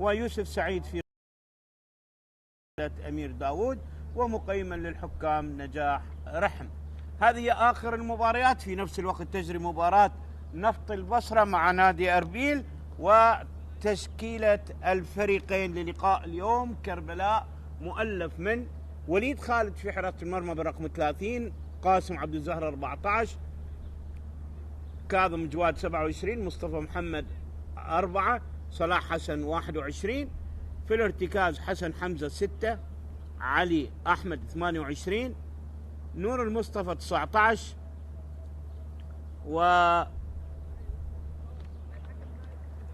ويوسف سعيد في أمير داود، ومقيما للحكام نجاح رحم. هذه آخر المباريات. في نفس الوقت تجري مباراة نفط البصرة مع نادي أربيل، وتشكيلة الفريقين للقاء اليوم: كربلاء مؤلف من وليد خالد في حراسة المرمى بالرقم 30، قاسم عبد الزهر 14، كاظم جواد 27، مصطفى محمد 4، صلاح حسن 21. في الارتكاز حسن حمزة 6، علي أحمد 28، نور المصطفى 19، و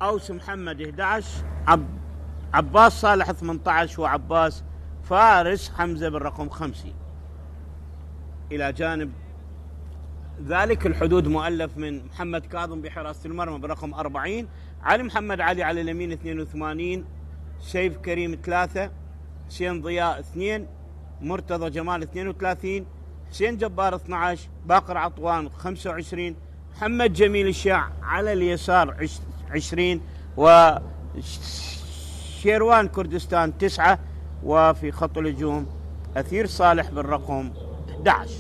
أوس محمد 11، عباس صالح 18، وعباس فارس حمزة بالرقم 50. إلى جانب ذلك الحدود مؤلف من محمد كاظم بحراسة المرمى برقم 40، علي محمد علي على اليمين 82، سيف كريم 3، حسين ضياء 2، مرتضى جمال 32، حسين جبار 12، باقر عطوان 25، محمد جميل الشاع على اليسار 20، وشيروان كردستان 9، وفي خط الهجوم أثير صالح بالرقم 11.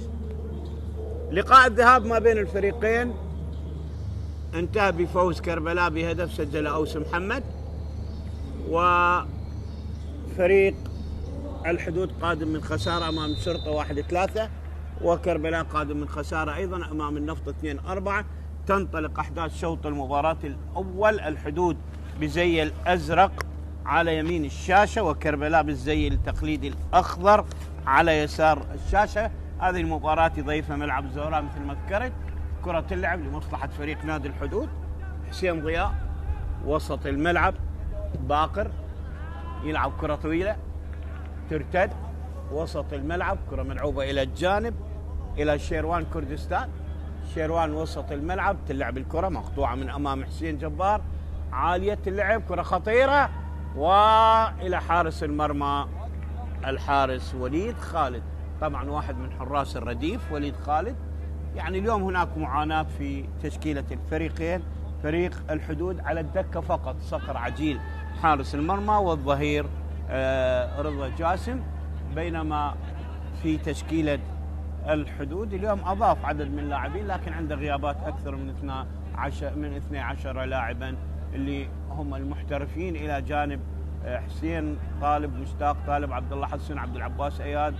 لقاء الذهاب ما بين الفريقين انتهى بفوز كربلاء بهدف سجله أوس محمد، وفريق الحدود قادم من خسارة أمام الشرطة 1-3، وكربلاء قادم من خسارة أيضا أمام النفط 2-4. تنطلق أحداث شوط المباراة الأول: الحدود بزي الأزرق على يمين الشاشة، وكربلاء بالزي التقليدي الأخضر على يسار الشاشة. هذه المباراة يضيفها ملعب الزوراء مثل ما ذكرت. كرة اللعب لمصلحة فريق نادي الحدود: حسين ضياء وسط الملعب، باقر يلعب كرة طويلة ترتد وسط الملعب، كرة ملعوبة إلى الجانب إلى شيروان كردستان. شيروان وسط الملعب تلعب الكرة مقطوعة من أمام حسين جبار، عالية اللعب، كرة خطيرة، وإلى حارس المرمى الحارس وليد خالد. طبعا واحد من حراس الرديف وليد خالد. يعني اليوم هناك معاناة في تشكيلة الفريقين. فريق الحدود على الدكة فقط صقر عجيل حارس المرمى، والظهير رضا جاسم، بينما في تشكيلة الحدود اليوم أضاف عدد من اللاعبين، لكن عنده غيابات أكثر من 12 لاعبا اللي هم المحترفين، إلى جانب حسين طالب، مشتاق طالب، عبد الله حسن، عبد العباس اياد،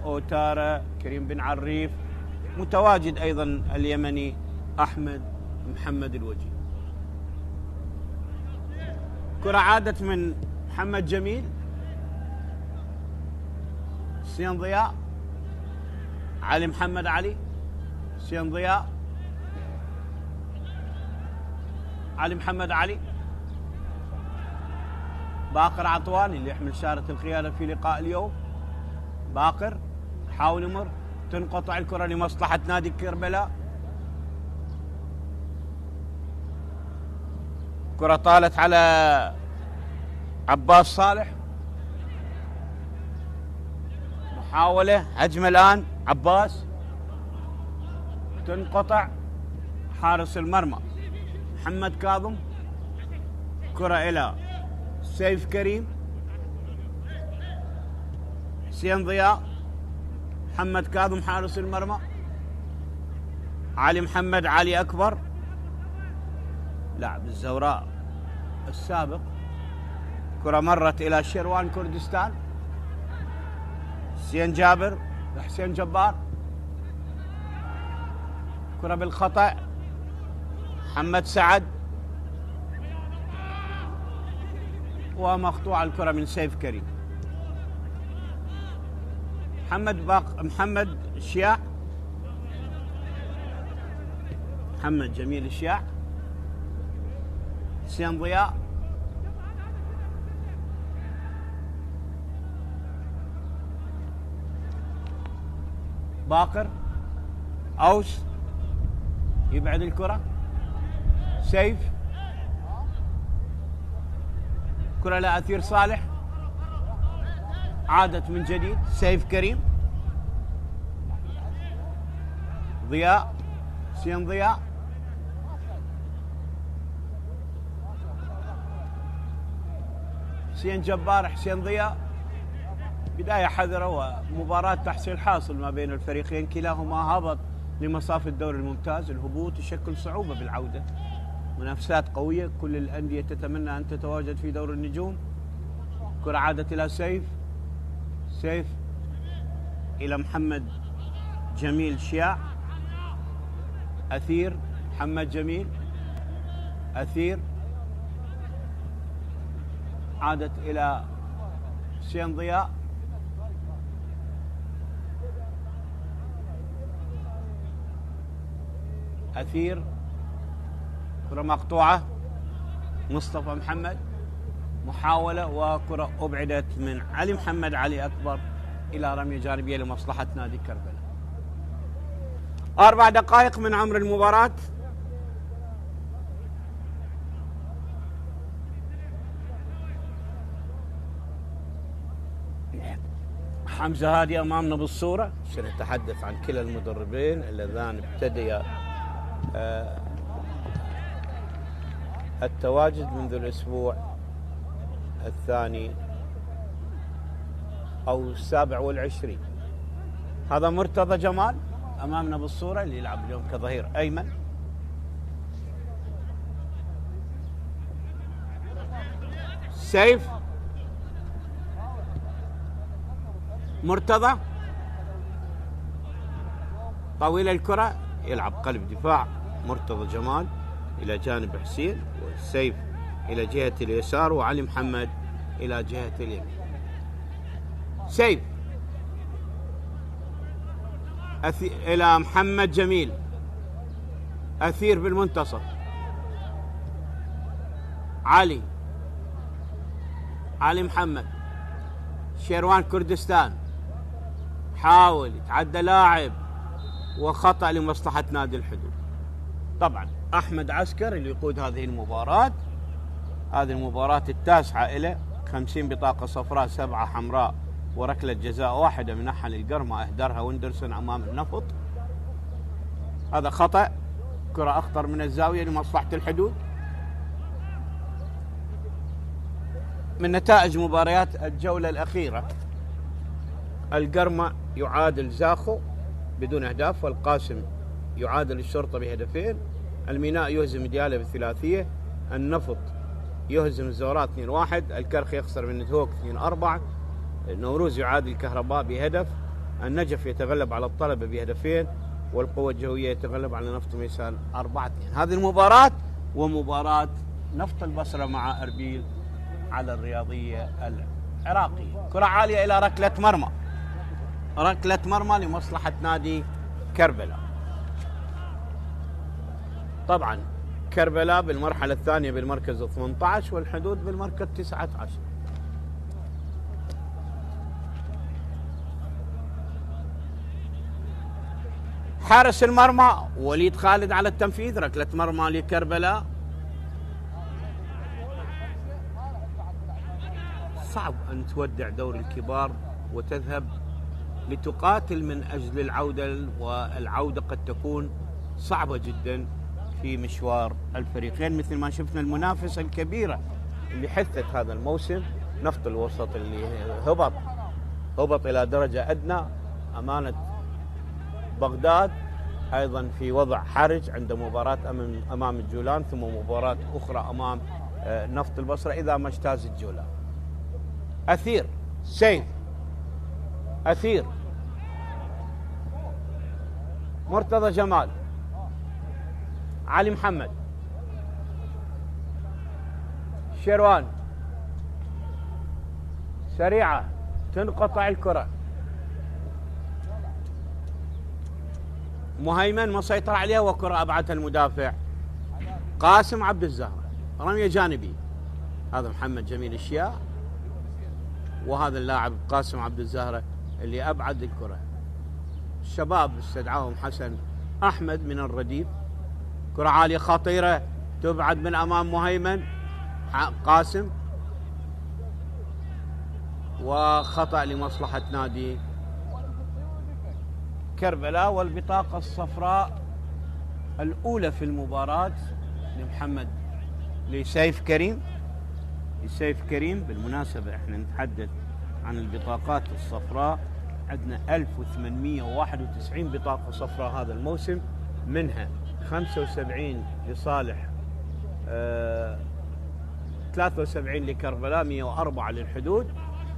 اوتارا، كريم بن عريف، متواجد ايضا اليمني احمد محمد الوجي. كرة عادت من محمد جميل، حسين ضياء، علي محمد علي، حسين ضياء، علي محمد علي، باقر عطوان اللي يحمل شارة القيادة في لقاء اليوم. باقر حاول يمر، تنقطع الكرة لمصلحة نادي كربلاء. كرة طالت على عباس صالح، محاولة هجمة الآن عباس، تنقطع. حارس المرمى محمد كاظم، كرة إلى سيف كريم، حسين ضياء، محمد كاظم حارس المرمى، علي محمد علي أكبر لاعب الزوراء السابق. كرة مرت إلى شيروان كردستان، حسين جابر، حسين جبار، كرة بالخطأ، محمد سعد، ومقطوع الكرة من سيف كريم. محمد الشياع، محمد جميل الشياع، حسين ضياء، باقر، أوس يبعد الكرة، سيف، كرة لأثير صالح، عادت من جديد، سيف كريم، ضياء، حسين ضياء، حسين جبار حسين ضياء. بداية حذرة ومباراة تحصيل حاصل ما بين الفريقين، كلاهما هبط لمصاف الدوري الممتاز. الهبوط يشكل صعوبة بالعودة، منافسات قوية، كل الأندية تتمنى أن تتواجد في دور النجوم. كرة عادت إلى سيف، سيف إلى محمد جميل شياع، أثير محمد جميل، أثير عادت إلى حسين ضياء، أثير، كرة مقطوعة، مصطفى محمد، محاولة وكرة أبعدت من علي محمد علي أكبر إلى رمية جانبية لمصلحة نادي كربلاء. 4 دقائق من عمر المباراة. حمزة هادي أمامنا بالصورة. سنتحدث عن كلا المدربين اللذان ابتديا التواجد منذ الأسبوع الثاني أو 27. هذا مرتضى جمال أمامنا بالصورة اللي يلعب اليوم كظهير أيمن. سيف، مرتضى طويل الكرة، يلعب قلب دفاع مرتضى جمال إلى جانب حسين، والسيف إلى جهة اليسار، وعلي محمد إلى جهة اليمين. سيف إلى محمد جميل، أثير بالمنتصف، علي محمد، شيروان كردستان حاول يتعدى لاعب وخطأ لمصلحة نادي الحدود. طبعا أحمد عسكر اللي يقود هذه المباراة، هذه المباراة التاسعة له، 50 بطاقة صفراء 7 حمراء وركلة جزاء واحدة من أحد القرمة أهدرها ويندرسون أمام النفط. هذا خطأ، كرة أخطر من الزاوية لمصلحة الحدود. من نتائج مباريات الجولة الأخيرة، القرمة يعادل زاخو بدون أهداف، والقاسم يعادل الشرطة بهدفين، الميناء يهزم ديالى بثلاثية، النفط يهزم الزورات 2-1، الكرخ يخسر من نتهوك 2-4، النوروز يعادل الكهرباء بهدف، النجف يتغلب على الطلبة بهدفين، والقوة الجوية يتغلب على نفط ميسان 4-2. هذه المباراة ومباراة نفط البصرة مع أربيل على الرياضية العراقية. كرة عالية إلى ركلة مرمى، ركلة مرمى لمصلحة نادي كربلاء. طبعا كربلاء بالمرحلة الثانية بالمركز 18 والحدود بالمركز 19. حارس المرمى وليد خالد على التنفيذ، ركلة مرمى لكربلاء. صعب أن تودع دور الكبار وتذهب لتقاتل من أجل العودة، والعودة قد تكون صعبة جدا في مشوار الفريقين، مثل ما شفنا المنافسة الكبيرة اللي حثت هذا الموسم. نفط الوسط اللي هبط إلى درجة أدنى، أمانة بغداد أيضا في وضع حرج عند مباراة أمام الجولان، ثم مباراة أخرى أمام نفط البصرة إذا ما اجتاز الجولان. أثير، سيف، أثير، مرتضى جمال، علي محمد، شيروان، سريعة تنقطع الكرة، مهيمن مسيطر عليها وكرة أبعدها المدافع قاسم عبد الزهرة، رمية جانبي. هذا محمد جميل الشياع، وهذا اللاعب قاسم عبد الزهرة اللي أبعد الكرة. الشباب استدعاهم حسن أحمد من الرديف، كرة عالية خطيرة تبعد من أمام مهيمن قاسم، وخطأ لمصلحة نادي كربلاء. والبطاقة الصفراء الأولى في المباراة لسيف كريم، لسيف كريم. بالمناسبة احنا نتحدث عن البطاقات الصفراء، عندنا 1891 بطاقة صفراء هذا الموسم، منها 75 لصالح 73 لكربلاء، 104 للحدود.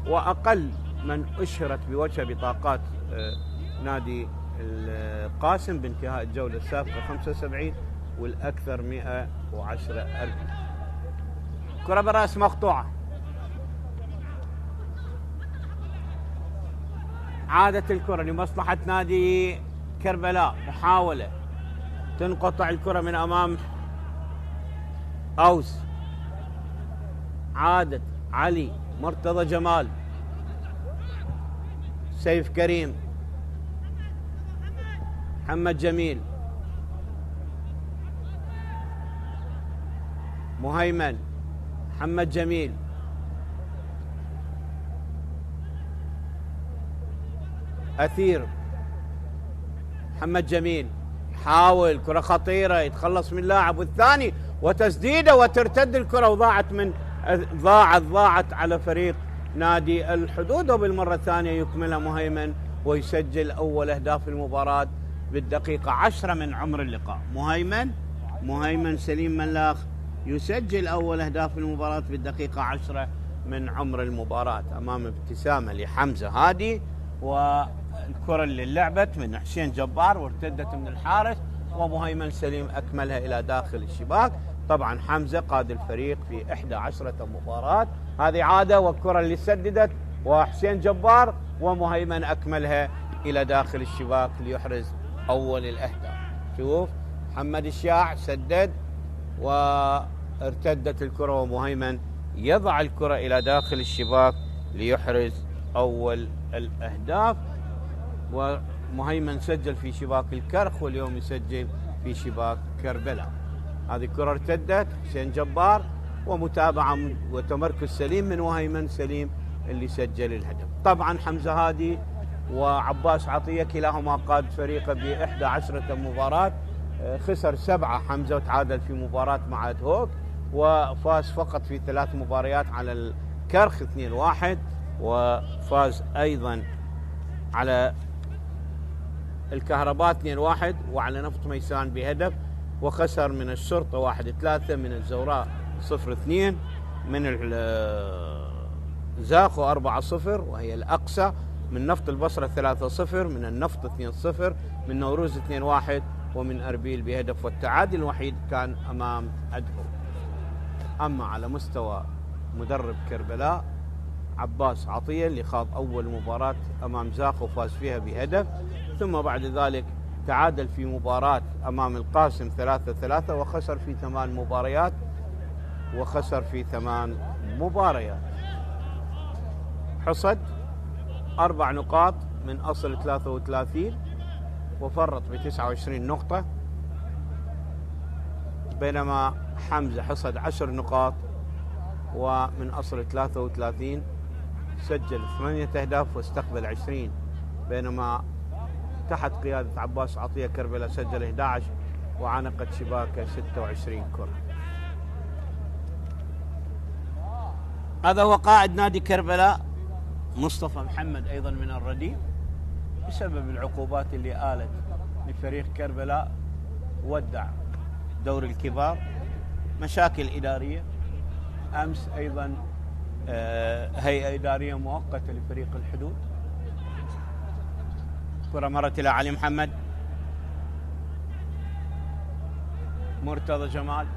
وأقل من أشهرت بوجه بطاقات نادي القاسم بانتهاء الجولة السابقة 75، والأكثر 110,000. كرة براس مقطوعة، عادت الكرة لمصلحة نادي كربلاء، محاولة تنقطع الكرة من أمام أوس، عادت علي مرتضى جمال، سيف كريم، محمد جميل، مهيمن، محمد جميل، أثير، محمد جميل حاول كرة خطيرة يتخلص من لاعب، والثاني وتسديده وترتد الكرة وضاعت من ضاعت على فريق نادي الحدود. وبالمرة الثانية يكملها مهيمن ويسجل أول أهداف المباراة بالدقيقة 10 من عمر اللقاء. مهيمن سليم ملاخ يسجل أول أهداف المباراة بالدقيقة 10 من عمر المباراة أمام ابتسامة لحمزة هادي، والكرة اللي لعبت من حسين جبار وارتدت من الحارس، ومهيمن سليم أكملها إلى داخل الشباك. طبعا حمزة قاد الفريق في 11 مباراة، هذه عادة، والكرة اللي سددت وحسين جبار، ومهيمن أكملها إلى داخل الشباك ليحرز أول الأهداف. شوف محمد الشاع سدد وارتدت الكرة، ومهيمن يضع الكرة إلى داخل الشباك ليحرز أول الأهداف. ومهيمن سجل في شباك الكرخ، واليوم يسجل في شباك كربلاء. هذه الكرة ارتدت حسين جبار، ومتابعة وتمركز سليم من مهيمن سليم اللي سجل الهدف. طبعا حمزة هادي وعباس عطية كلاهما قاد فريقه ب11 مباراة، خسر 7 حمزة وتعادل في مباراة مع ادهوك، وفاز فقط في 3 مباريات على الكرخ 2-1، وفاز أيضا على الكهرباء 2-1، وعلى نفط ميسان بهدف، وخسر من الشرطة 1-3، من الزوراء 0-2، من الزاخو 4-0 وهي الأقصى، من نفط البصرة 3-0، من النفط 2-0، من نوروز 2-1، ومن أربيل بهدف، والتعادل الوحيد كان أمام أدهو. أما على مستوى مدرب كربلاء عباس عطية اللي خاض أول مباراة أمام زاخو وفاز فيها بهدف، ثم بعد ذلك تعادل في مباراة أمام القاسم 3-3، وخسر في 8 مباريات، حصد 4 نقاط من أصل 33، وفرط ب29 نقطة، بينما حمزة حصد 10 نقاط ومن أصل 33، سجل 8 أهداف واستقبل 20، بينما تحت قيادة عباس عطية كربلاء سجل 11 وعانقت شباكه 26 كرة. هذا هو قائد نادي كربلاء مصطفى محمد أيضا من الرديف، بسبب العقوبات اللي آلت لفريق كربلاء، ودع دور الكبار، مشاكل إدارية، أمس أيضا هيئة إدارية مؤقتة لفريق الحدود. كرة مرت إلى علي محمد، مرتضى جمال،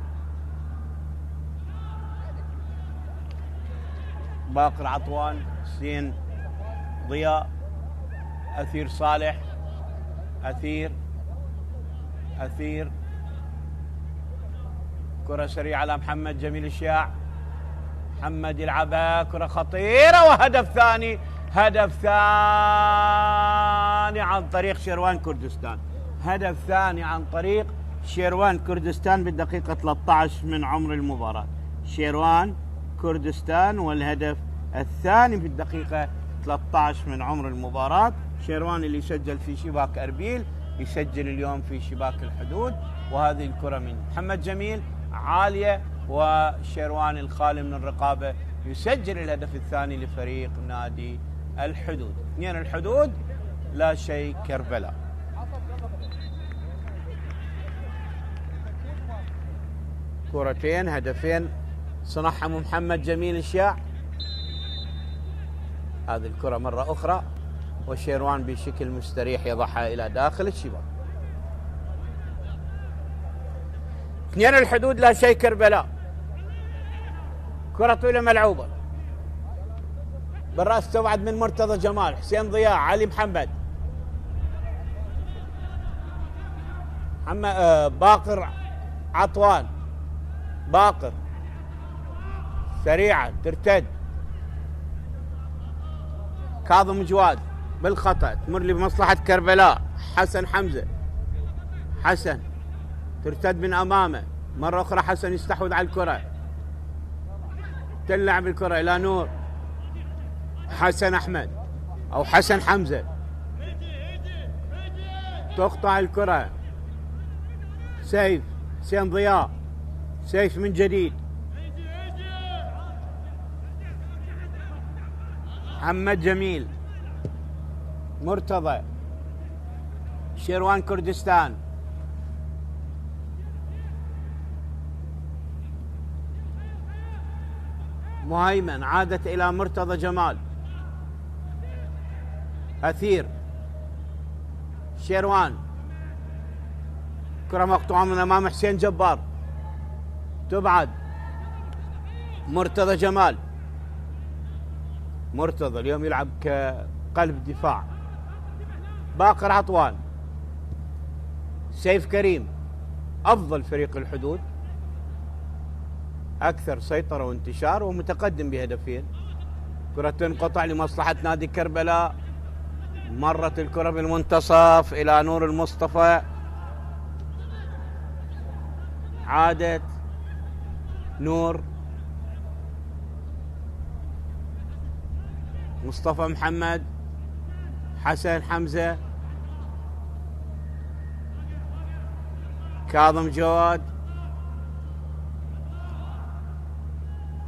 باقر عطوان، حسين ضياء، أثير صالح، أثير كرة سريعة على محمد جميل الشياع، محمد يلعبها كرة خطيرة، وهدف ثاني عن طريق شيروان كردستان، هدف ثاني عن طريق شيروان كردستان بالدقيقة 13 من عمر المباراة. شيروان كردستان، والهدف الثاني في الدقيقة 13 من عمر المباراة. شيروان اللي سجل في شباك أربيل يسجل اليوم في شباك الحدود. وهذه الكرة من محمد جميل عالية وشيروان الخالي من الرقابة يسجل الهدف الثاني لفريق نادي الحدود. 2 الحدود لا شيء كربلاء. كرتين هدفين صنعهم محمد جميل الشاع. هذه الكرة مرة أخرى وشيروان بشكل مستريح يضعها إلى داخل الشباك. 2 الحدود لا شيء كربلاء. كرة طويلة ملعوبة بالرأس تبعد من مرتضى جمال، حسين ضياء، علي محمد، باقر عطوان، باقر سريعة ترتد، كاظم جواد بالخطأ تمر لي بمصلحة كربلاء، حسن حمزة، حسن ترتد من أمامه مرة أخرى، حسن يستحوذ على الكرة، تلعب الكرة إلى نور، حسن أحمد أو حسن حمزة، تقطع الكرة، سيف، حسين ضياء، سيف من جديد، محمد جميل، مرتضى، شيروان كردستان، مهيمن، عادت إلى مرتضى جمال، أثير، شيروان، كرة مقطوعة من أمام حسين جبار، تبعد، مرتضى جمال، مرتضى اليوم يلعب كقلب دفاع، باقر عطوان، سيف كريم، أفضل فريق الحدود، أكثر سيطرة وانتشار ومتقدم بهدفين. كرة تنقطع لمصلحة نادي كربلاء، مرت الكرة بالمنتصف إلى نور المصطفى، عادت نور، مصطفى محمد، حسن حمزة، كاظم جواد،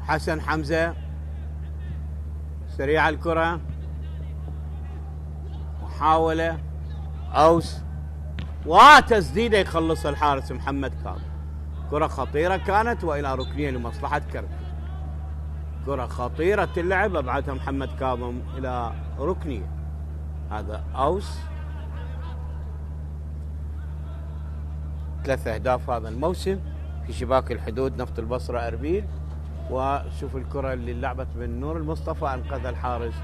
حسن حمزة، سريع الكرة، محاولة، أوس، وتسديدة يخلص الحارس محمد كاظم. كرة خطيرة كانت وإلى ركنية لمصلحة كربلاء. كرة خطيرة اللعب أبعدها محمد كاظم إلى ركنية. هذا أوس، 3 أهداف هذا الموسم في شباك الحدود نفط البصرة أربيل. وشوف الكرة اللي لعبت من نور المصطفى أنقذ الحارس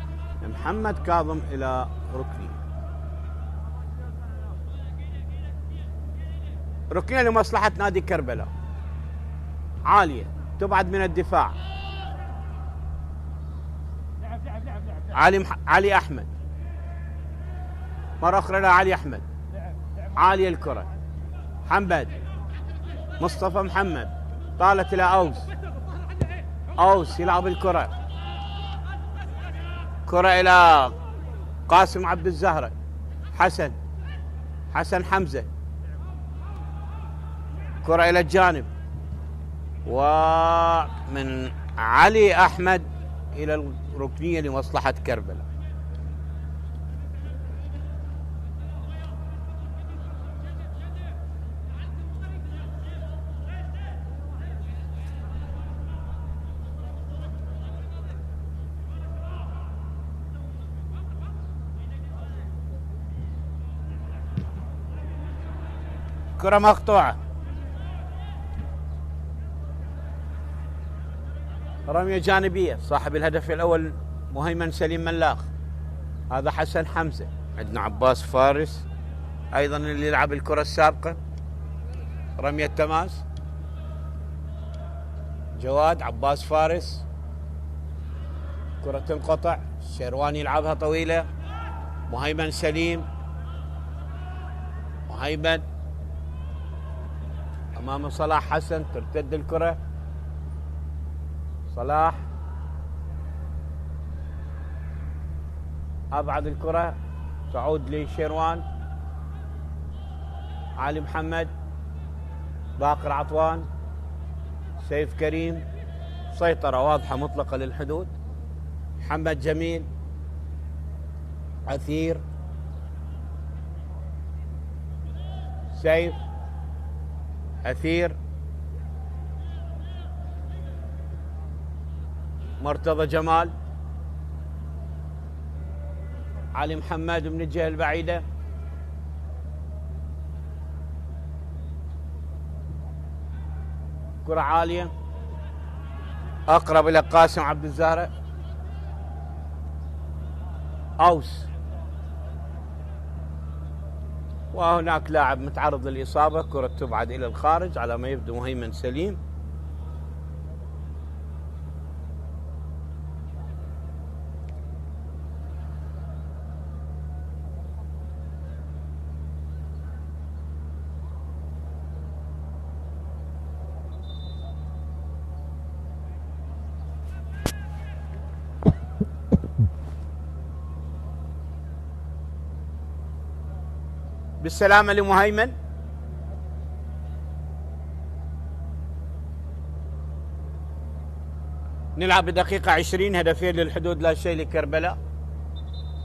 محمد كاظم إلى ركنية. ركنية لمصلحة نادي كربلاء، عالية تبعد من الدفاع، علي أحمد، مرة أخرى علي أحمد، عالية الكرة، محمد، مصطفى محمد، طالت إلى أوس، أوس يلعب الكرة، كرة إلى قاسم عبد الزهرة، حسن حمزة، كرة إلى الجانب، ومن علي أحمد إلى الركنية لمصلحة كربلاء. كرة مقطوعة، رمية جانبية، صاحب الهدف الأول مهيمن سليم ملاخ، هذا حسن حمزة، عندنا عباس فارس أيضا اللي يلعب الكرة السابقة، رمية تماس، جواد، عباس فارس، كرة تنقطع، شيروان يلعبها طويلة، مهيمن سليم، مهيمن أمام صلاح حسن، ترتد الكرة، صلاح أبعد الكرة، تعود لشيروان، علي محمد، باقر عطوان، سيف كريم، سيطرة واضحة مطلقة للحدود. محمد جميل، عثير، سيف، عثير، مرتضى جمال، علي محمد من الجهة البعيدة، كرة عالية أقرب إلى قاسم عبد الزهرة. أوس، وهناك لاعب متعرض للإصابة، كرة تبعد إلى الخارج على ما يبدو مهيمن سليم. بالسلامة لمهيمن. نلعب بدقيقة 20، هدفين للحدود لا شيء لكربلاء.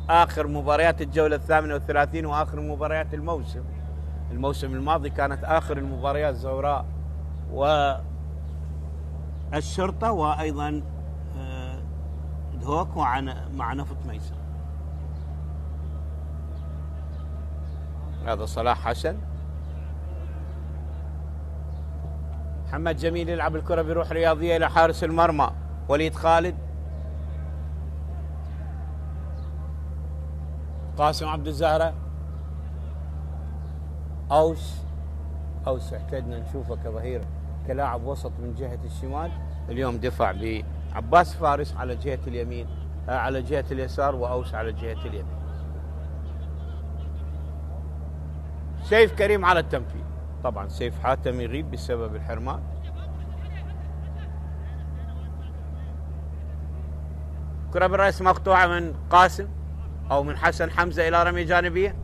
آخر مباريات الجولة 38 وآخر مباريات الموسم. الموسم الماضي كانت آخر المباريات زوراء والشرطة وأيضا دهوك مع نفط ميسر. هذا صلاح حسن. محمد جميل يلعب الكرة بروح رياضية إلى حارس المرمى وليد خالد. قاسم عبد الزهرة. أوس اعتدنا نشوفه كظهير كلاعب وسط من جهة الشمال، اليوم دفع بعباس فارس على جهة اليمين، على جهة اليسار، وأوس على جهة اليمين. سيف كريم على التنفيذ. طبعا سيف حاتم يغيب بسبب الحرمان. كرة بالرأس مقطوعة من قاسم أو من حسن حمزة إلى رمية جانبية.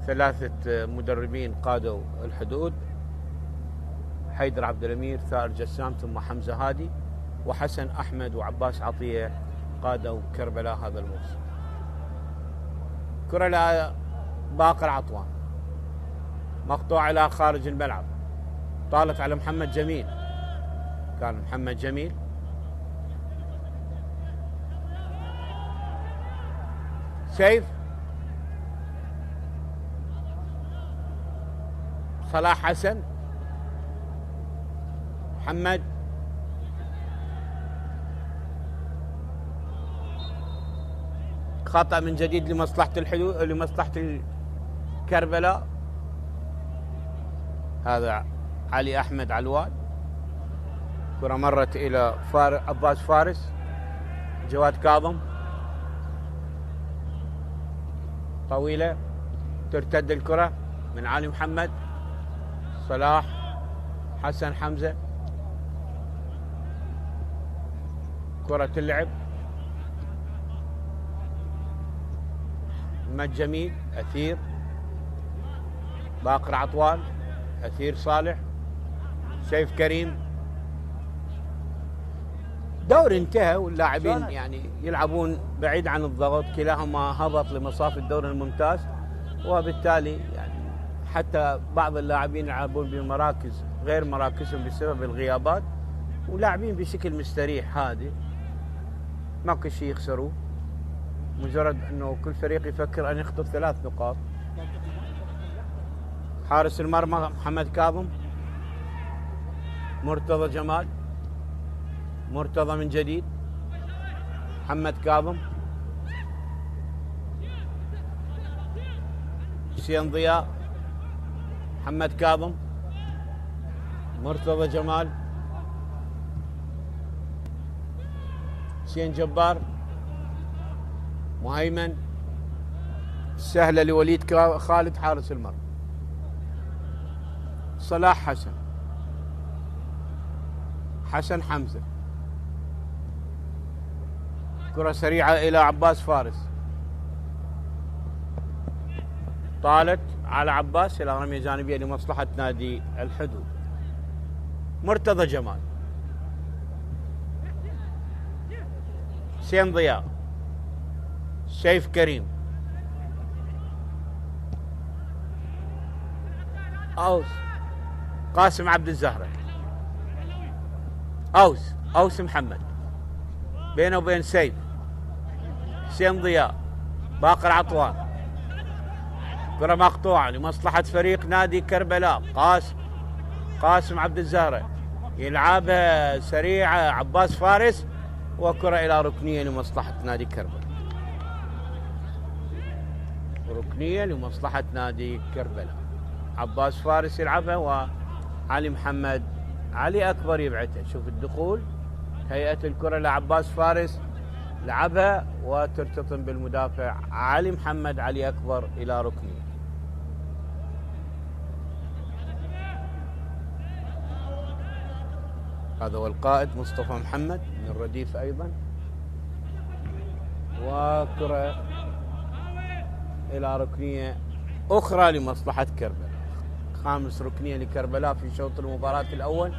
ثلاثة مدربين قادوا الحدود: حيدر عبد الأمير، ثائر جسام، ثم حمزة هادي، وحسن أحمد وعباس عطية قادوا كربلاء هذا الموسم. كرة لباقر عطوان مقطوعة إلى خارج الملعب، طالت على محمد جميل. كان محمد جميل، سيف، صلاح حسن، محمد، خطأ من جديد لمصلحة الحدود، لمصلحة كربلاء. هذا علي أحمد علوان. كرة مرت إلى عباس فارس، جواد كاظم، طويلة، ترتد الكرة من علي محمد، صلاح، حسن حمزة. كرة تلعب محمد جميل، أثير، باقر عطوان، أثير صالح، سيف كريم. دور انتهى واللاعبين يعني يلعبون بعيد عن الضغط، كلاهما هبط لمصاف الدور الممتاز، وبالتالي يعني حتى بعض اللاعبين يلعبون بمراكز غير مراكزهم بسبب الغيابات، ولاعبين بشكل مستريح هادئ، ماكو شيء يخسروه، مجرد انه كل فريق يفكر ان يخطف 3 نقاط. حارس المرمى محمد كاظم، مرتضى جمال، مرتضى من جديد، محمد كاظم، حسين ضياء، محمد كاظم، مرتضى جمال، حسين جبار، مهيمن، سهلة لوليد خالد حارس المرمى، صلاح حسن، حسن حمزة. كرة سريعة إلى عباس فارس، طالت على عباس إلى رمية جانبية لمصلحة نادي الحدود. مرتضى جمال، حسين ضياء، سيف كريم، أوس، قاسم عبد الزهرة، أوس محمد، بينه وبين سيف، حسين ضياء، باقر عطوان، كرة مقطوعة لمصلحة فريق نادي كربلاء. قاسم عبد الزهرة يلعبها سريعة عباس فارس، وكرة إلى ركنية لمصلحة نادي كربلاء. ركنية لمصلحة نادي كربلاء. عباس فارس يلعبها وعلي محمد، علي أكبر يبعتها. شوف الدخول، هيئة الكرة لعباس فارس، لعبها وترتطم بالمدافع علي محمد علي أكبر إلى ركنية. هذا هو القائد مصطفى محمد من الرديف أيضا. وكرة إلى ركنية أخرى لمصلحة كربلاء. خامس ركنية لكربلاء في شوط المباراة الأول.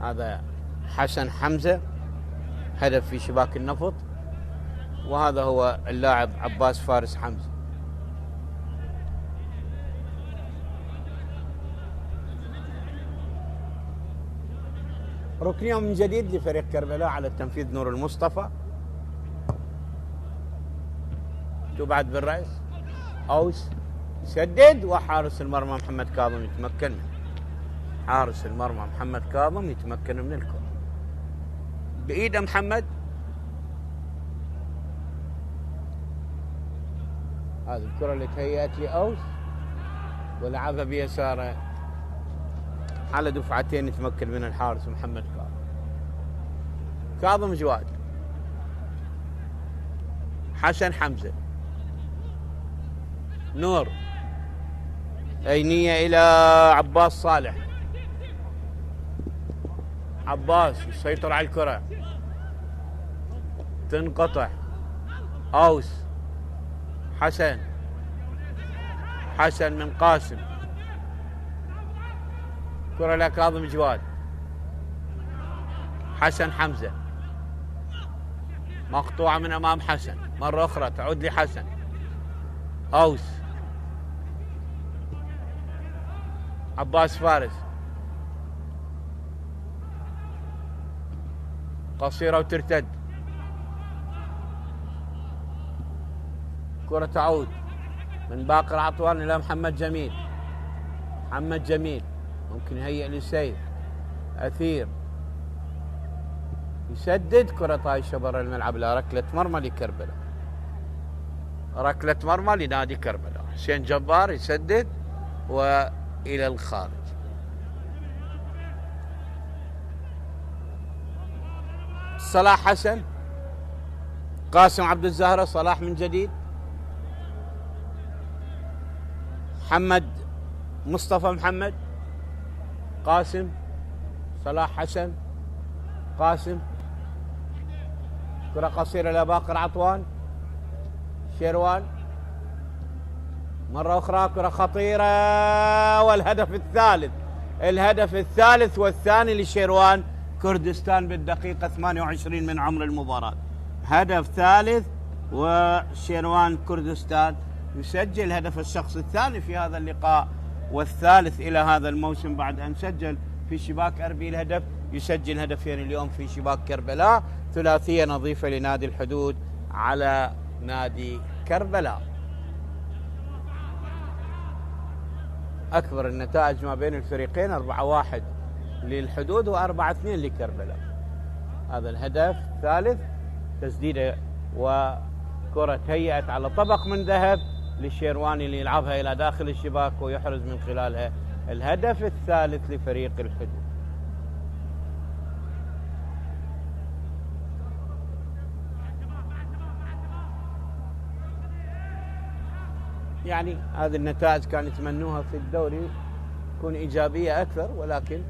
هذا حسن حمزة، هدف في شباك النفط، وهذا هو اللاعب عباس فارس حمزة. ركنية من جديد لفريق كربلاء على التنفيذ نور المصطفى. تبعد بالرأس، أوس يسدد، وحارس المرمى محمد كاظم يتمكن منه. حارس المرمى محمد كاظم يتمكن من الكرة بإيده محمد. هذه الكرة اللي تهيأت لأوس ولعبها بيساره على دفعتين يتمكن من الحارس محمد كاظم جواد. حسن حمزة، نور، عينية إلى عباس صالح. عباس يسيطر على الكرة، تنقطع. أوس، حسن من قاسم، كرة لكاظم جواد. حسن حمزة مقطوعة من أمام حسن، مرة أخرى تعود لحسن. أوس، عباس فارس، قصيرة وترتد. كرة تعود من باقر عطوان إلى محمد جميل، ممكن يهيئ لسيف. أثير يسدد، كرة طايشة برا الملعب إلى ركلة مرمى لكربلاء. ركلة مرمى لنادي كربلاء. حسين جبار يسدد وإلى الخارج. صلاح حسن، قاسم عبد الزهرة، صلاح من جديد، مصطفى محمد، قاسم، صلاح حسن، قاسم. كرة قصيرة لباقر عطوان، شيروان، مرة أخرى كرة خطيرة، والهدف الثالث والثاني لشيروان كردستان بالدقيقة 28 من عمر المباراة. هدف ثالث، وشيروان كردستان يسجل الهدف الشخصي الثاني في هذا اللقاء والثالث إلى هذا الموسم، بعد أن سجل في شباك أربيل هدف، يسجل هدفين اليوم في شباك كربلاء. ثلاثية نظيفة لنادي الحدود على نادي كربلاء. أكبر النتائج ما بين الفريقين 4-1 للحدود و4-2 لكربلاء. هذا الهدف الثالث، تسديدة وكرة هيئت على طبق من ذهب للشيرواني اللي يلعبها إلى داخل الشباك ويحرز من خلالها الهدف الثالث لفريق الحدود. يعني هذه النتائج كان يتمنوها في الدوري تكون إيجابية أكثر، ولكن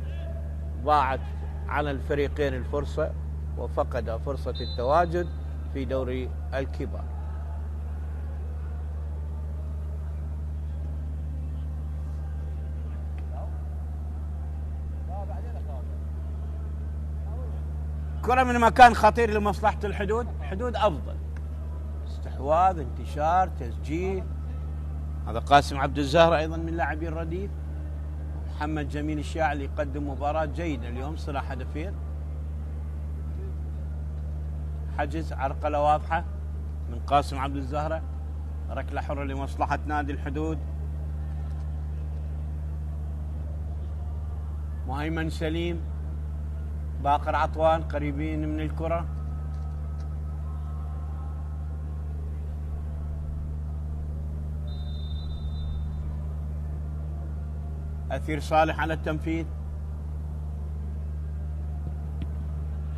ضاعت على الفريقين الفرصة وفقد فرصة التواجد في دوري الكبار. الكرة من مكان خطير لمصلحة الحدود، حدود أفضل، استحواذ، انتشار، تسجيل. هذا قاسم عبد الزهرة أيضا من لاعبي الرديف. محمد جميل الشاعلي يقدم مباراة جيدة اليوم، صنع هدفين. حجز، عرقلة واضحة من قاسم عبد الزهرة، ركلة حرة لمصلحة نادي الحدود. مهيمن سليم، باقر عطوان قريبين من الكرة. أثير صالح على التنفيذ،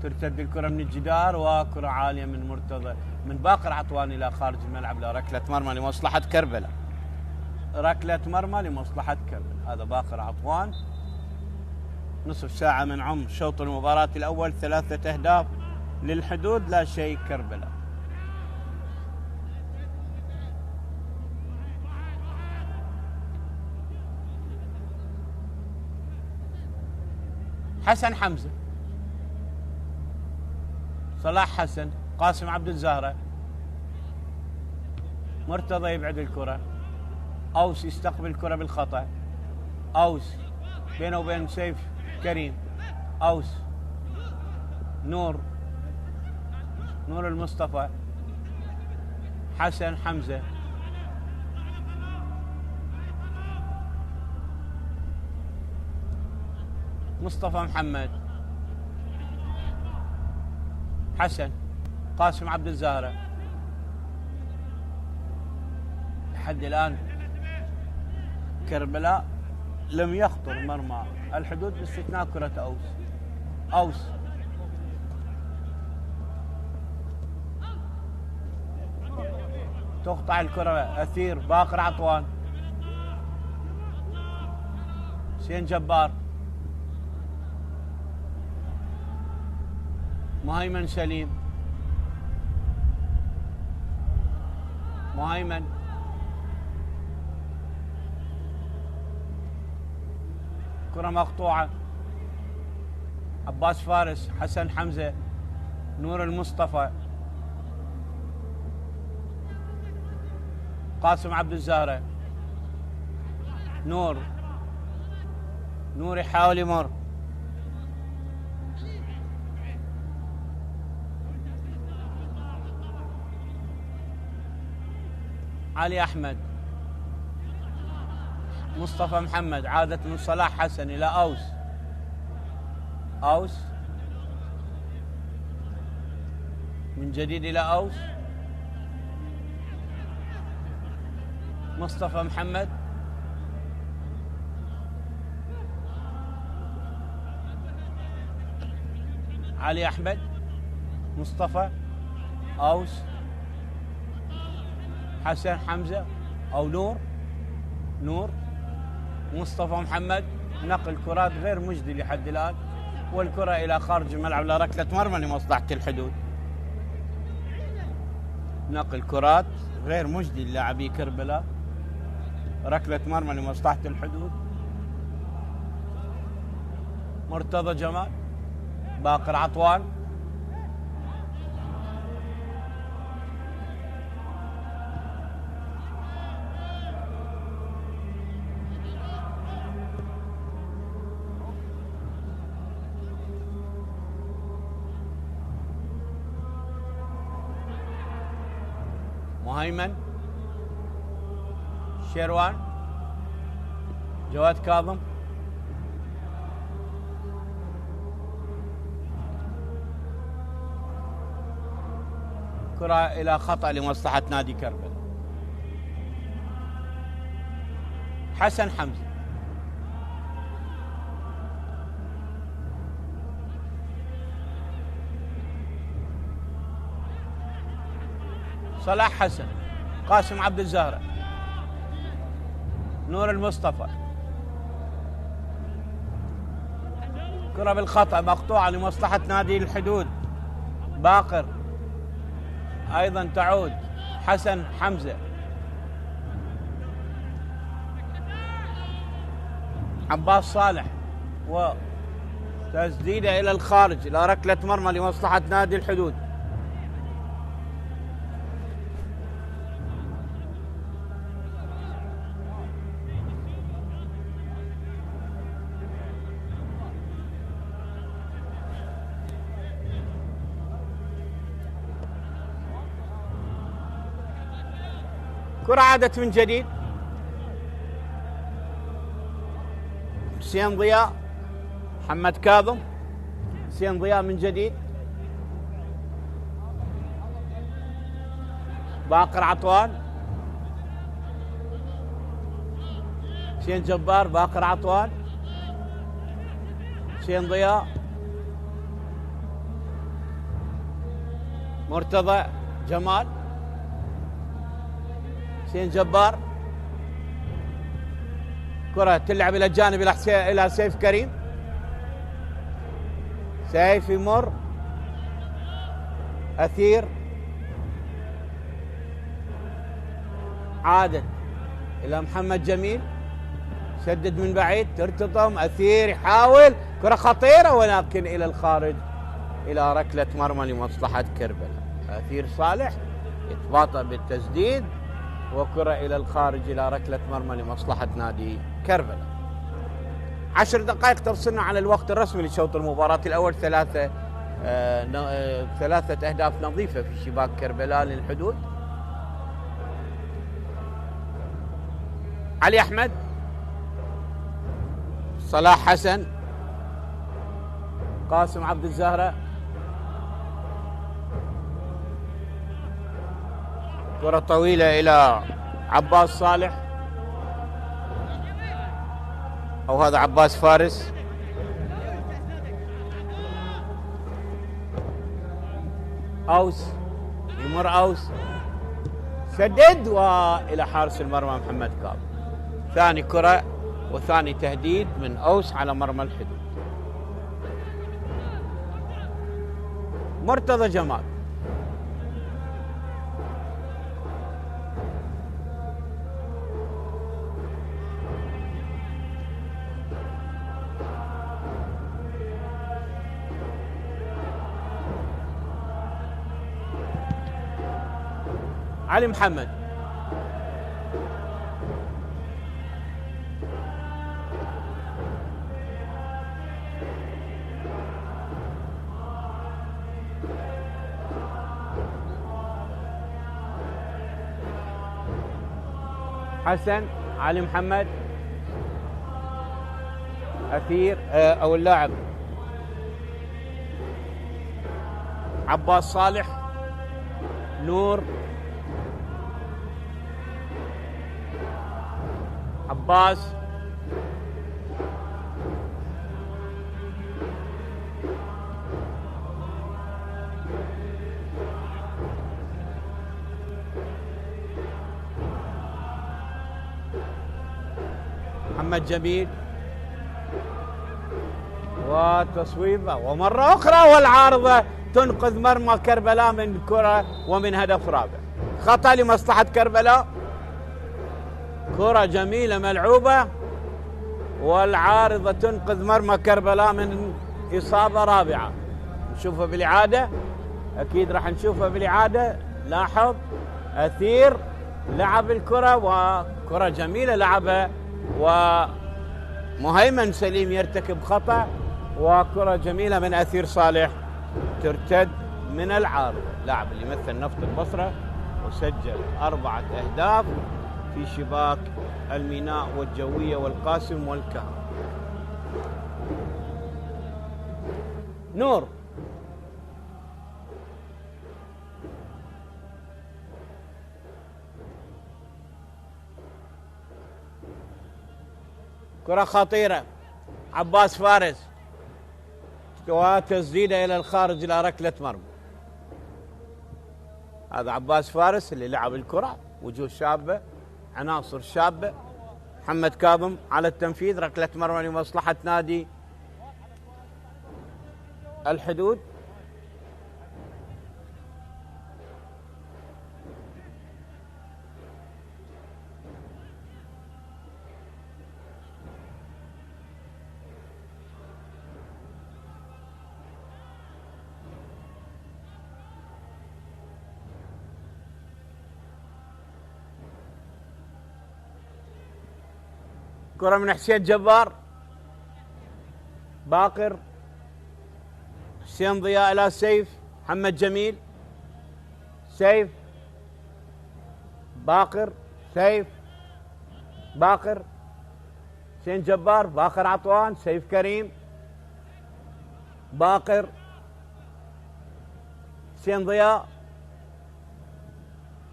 ترتد الكرة من الجدار وكرة عالية من مرتضى، من باقر عطوان إلى خارج الملعب لركلة مرمى لمصلحة كربلاء. ركلة مرمى لمصلحة كربلاء. هذا باقر عطوان. نصف ساعة من عمر شوط المباراة الأول، 3 أهداف للحدود، لا شيء كربلاء. حسن حمزة، صلاح حسن، قاسم عبد الزهرة، مرتضى يبعد الكرة، أوس يستقبل الكرة بالخطأ، أوس بينه وبين سيف كريم، أوس، نور المصطفى، حسن حمزة، مصطفى محمد، حسن، قاسم عبد الزهرة. لحد الآن كربلاء لم يخطر مرمى الحدود باستثناء كرة أوس. أوس تقطع الكرة، أثير، باقر عطوان، حسين جبار، مهيمن سليم، مهيمن، كرة مقطوعة، عباس فارس، حسن حمزة، نور المصطفى، قاسم عبد الزهرة، نور يحاول يمر، علي أحمد، مصطفى محمد، عادت من صلاح حسن إلى أوس، أوس من جديد إلى أوس، مصطفى محمد، علي أحمد، مصطفى، أوس، حسن حمزة أو نور، مصطفى محمد. نقل كرات غير مجدي لحد الآن، والكرة إلى خارج الملعب لركلة مرمى لمصلحة الحدود. نقل كرات غير مجدي للاعبي كربلاء، ركلة مرمى لمصلحة الحدود. مرتضى جمال، باقر عطوان، مهيمن، شيروان، جواد كاظم، كرة إلى خطأ لمصلحة نادي كربلاء. حسن حمزة، صلاح حسن، قاسم عبد الزهرة، نور المصطفى، كرة بالخطأ مقطوعة لمصلحة نادي الحدود. باقر أيضا تعود، حسن حمزة، عباس صالح تسديدة إلى الخارج إلى ركلة مرمى لمصلحة نادي الحدود. كرة عادت من جديد. حسين ضياء، محمد كاظم، حسين ضياء من جديد، باقر عطوان، حسين جبار، باقر عطوان، حسين ضياء، مرتضى جمال، حسين جبار. كرة تلعب إلى الجانب إلى سيف كريم، سيف يمر، أثير، عادت إلى محمد جميل، سدد من بعيد، ترتطم، أثير يحاول، كرة خطيرة ولكن إلى الخارج إلى ركلة مرمى لمصلحة كربلاء. أثير صالح يتباطأ بالتسديد وكرة إلى الخارج إلى ركلة مرمى لمصلحة نادي كربلاء. 10 دقائق تفصلنا على الوقت الرسمي لشوط المباراة الأول. ثلاثة أهداف نظيفة في شباك كربلاء للحدود. علي أحمد، صلاح حسن، قاسم عبد الزهرة، كرة طويلة إلى عباس صالح، أو هذا عباس فارس، أوس، يمر أوس، سدد وإلى حارس المرمى محمد كاظم. ثاني كرة وثاني تهديد من أوس على مرمى الحدود. مرتضى جمال، علي محمد، حسن، علي محمد، أثير أو اللاعب عباس صالح، نور، عباس، محمد جميل، وتصويبه ومرة أخرى والعارضة تنقذ مرمى كربلاء من كرة ومن هدف رابع. خطأ لمصلحة كربلاء، كرة جميلة ملعوبة والعارضة تنقذ مرمى كربلاء من إصابة رابعة. نشوفها بالإعادة، أكيد راح نشوفها بالإعادة. لاحظ أثير لعب الكرة وكرة جميلة لعبها، ومهيمن سليم يرتكب خطأ، وكرة جميلة من أثير صالح ترتد من العارضة. لاعب اللي يمثل نفط البصرة وسجل 4 أهداف في شباك الميناء والجوية والقاسم والكهرباء. نور، كرة خطيرة، عباس فارس، وتسديدة إلى الخارج إلى ركلة مرمى. هذا عباس فارس اللي لعب الكرة، وجوه شابة، عناصر شابة. محمد كاظم على التنفيذ، ركلة مرمى لمصلحة نادي الحدود. كرة من حسين جبار، باقر، حسين ضياء إلى سيف، محمد جميل، سيف، باقر، سيف، باقر، حسين جبار، باقر عطوان، سيف كريم، باقر، حسين ضياء،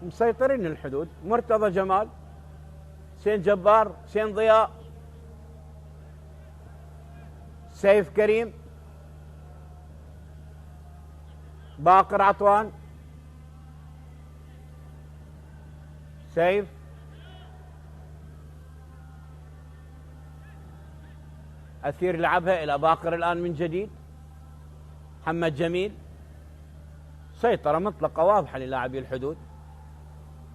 مسيطرين الحدود. مرتضى جمال، حسين جبار، حسين ضياء، سيف كريم، باقر عطوان، سيف، أثير لعبها إلى باقر الآن من جديد، محمد جميل، سيطرة مطلقة واضحة للاعبي الحدود.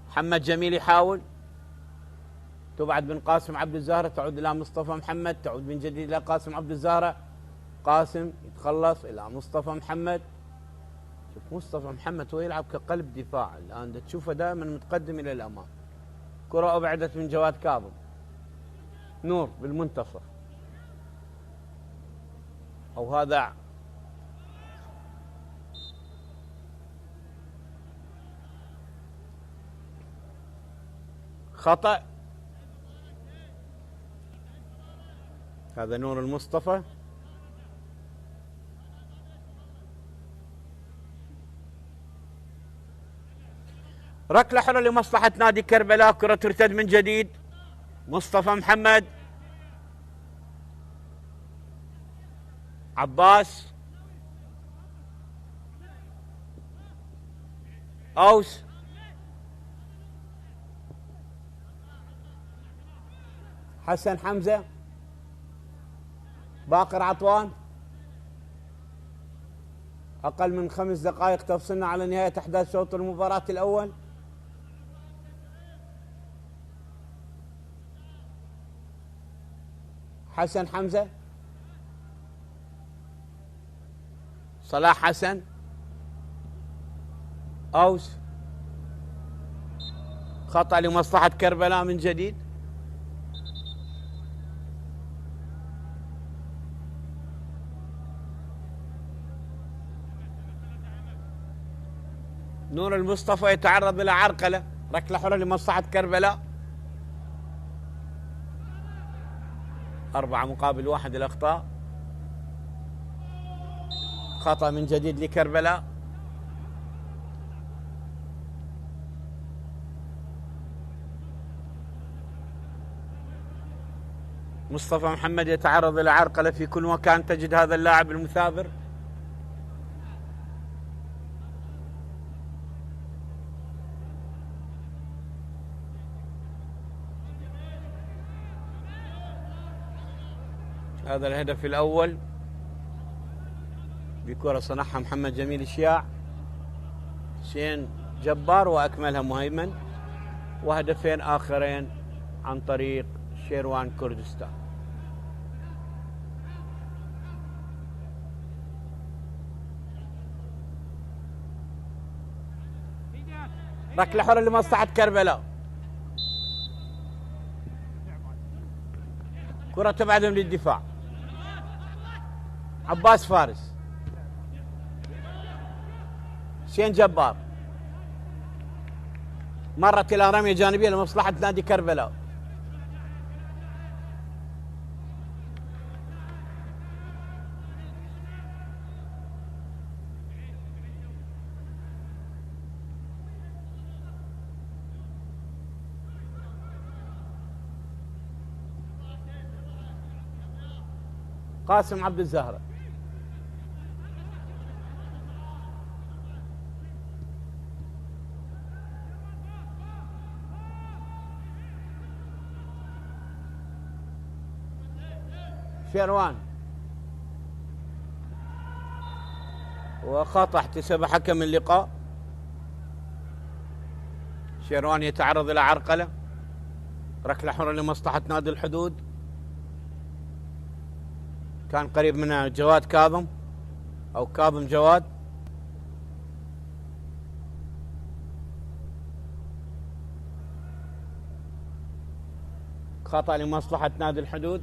محمد جميل يحاول، تبعد من قاسم عبد الزهرة، تعود إلى مصطفى محمد، تعود من جديد إلى قاسم عبد الزهرة، قاسم يتخلص إلى مصطفى محمد. شوف مصطفى محمد هو يلعب كقلب دفاع الآن، تشوفه دائما متقدم إلى الأمام. كرة أبعدت من جواد كاظم، نور بالمنتصف، أو هذا خطأ، هذا نور المصطفى. ركلة حرة لمصلحة نادي كربلاء، كرة ترتد من جديد، مصطفى محمد، عباس، أوس، حسن حمزة، باقر عطوان. أقل من 5 دقائق تفصلنا على نهاية أحداث شوط المباراة الأول. حسن حمزة، صلاح حسن، أوس، خطأ لمصلحة كربلاء من جديد. نور المصطفى يتعرض إلى عرقلة، ركلة حرة لمصلحة كربلاء. 4-1 الأخطاء، خطأ من جديد لكربلاء. مصطفى محمد يتعرض إلى عرقلة في كل مكان تجد هذا اللاعب المثابر. هذا الهدف الأول بكرة صنعها محمد جميل الشياع، حسين جبار وأكملها مهيمن، وهدفين آخرين عن طريق شيروان كردستان. ركلة حرة لمصلحة كربلاء، كرة تبعدهم للدفاع، عباس فارس، حسين جبار، مرت إلى رمية جانبية لمصلحة نادي كربلاء. قاسم عبد الزهرة، شيروان، وخطأ احتسب حكم اللقاء. شيروان يتعرض إلى عرقلة، ركلة حرة لمصلحة نادي الحدود، كان قريب منها جواد كاظم أو كاظم جواد. خطأ لمصلحة نادي الحدود.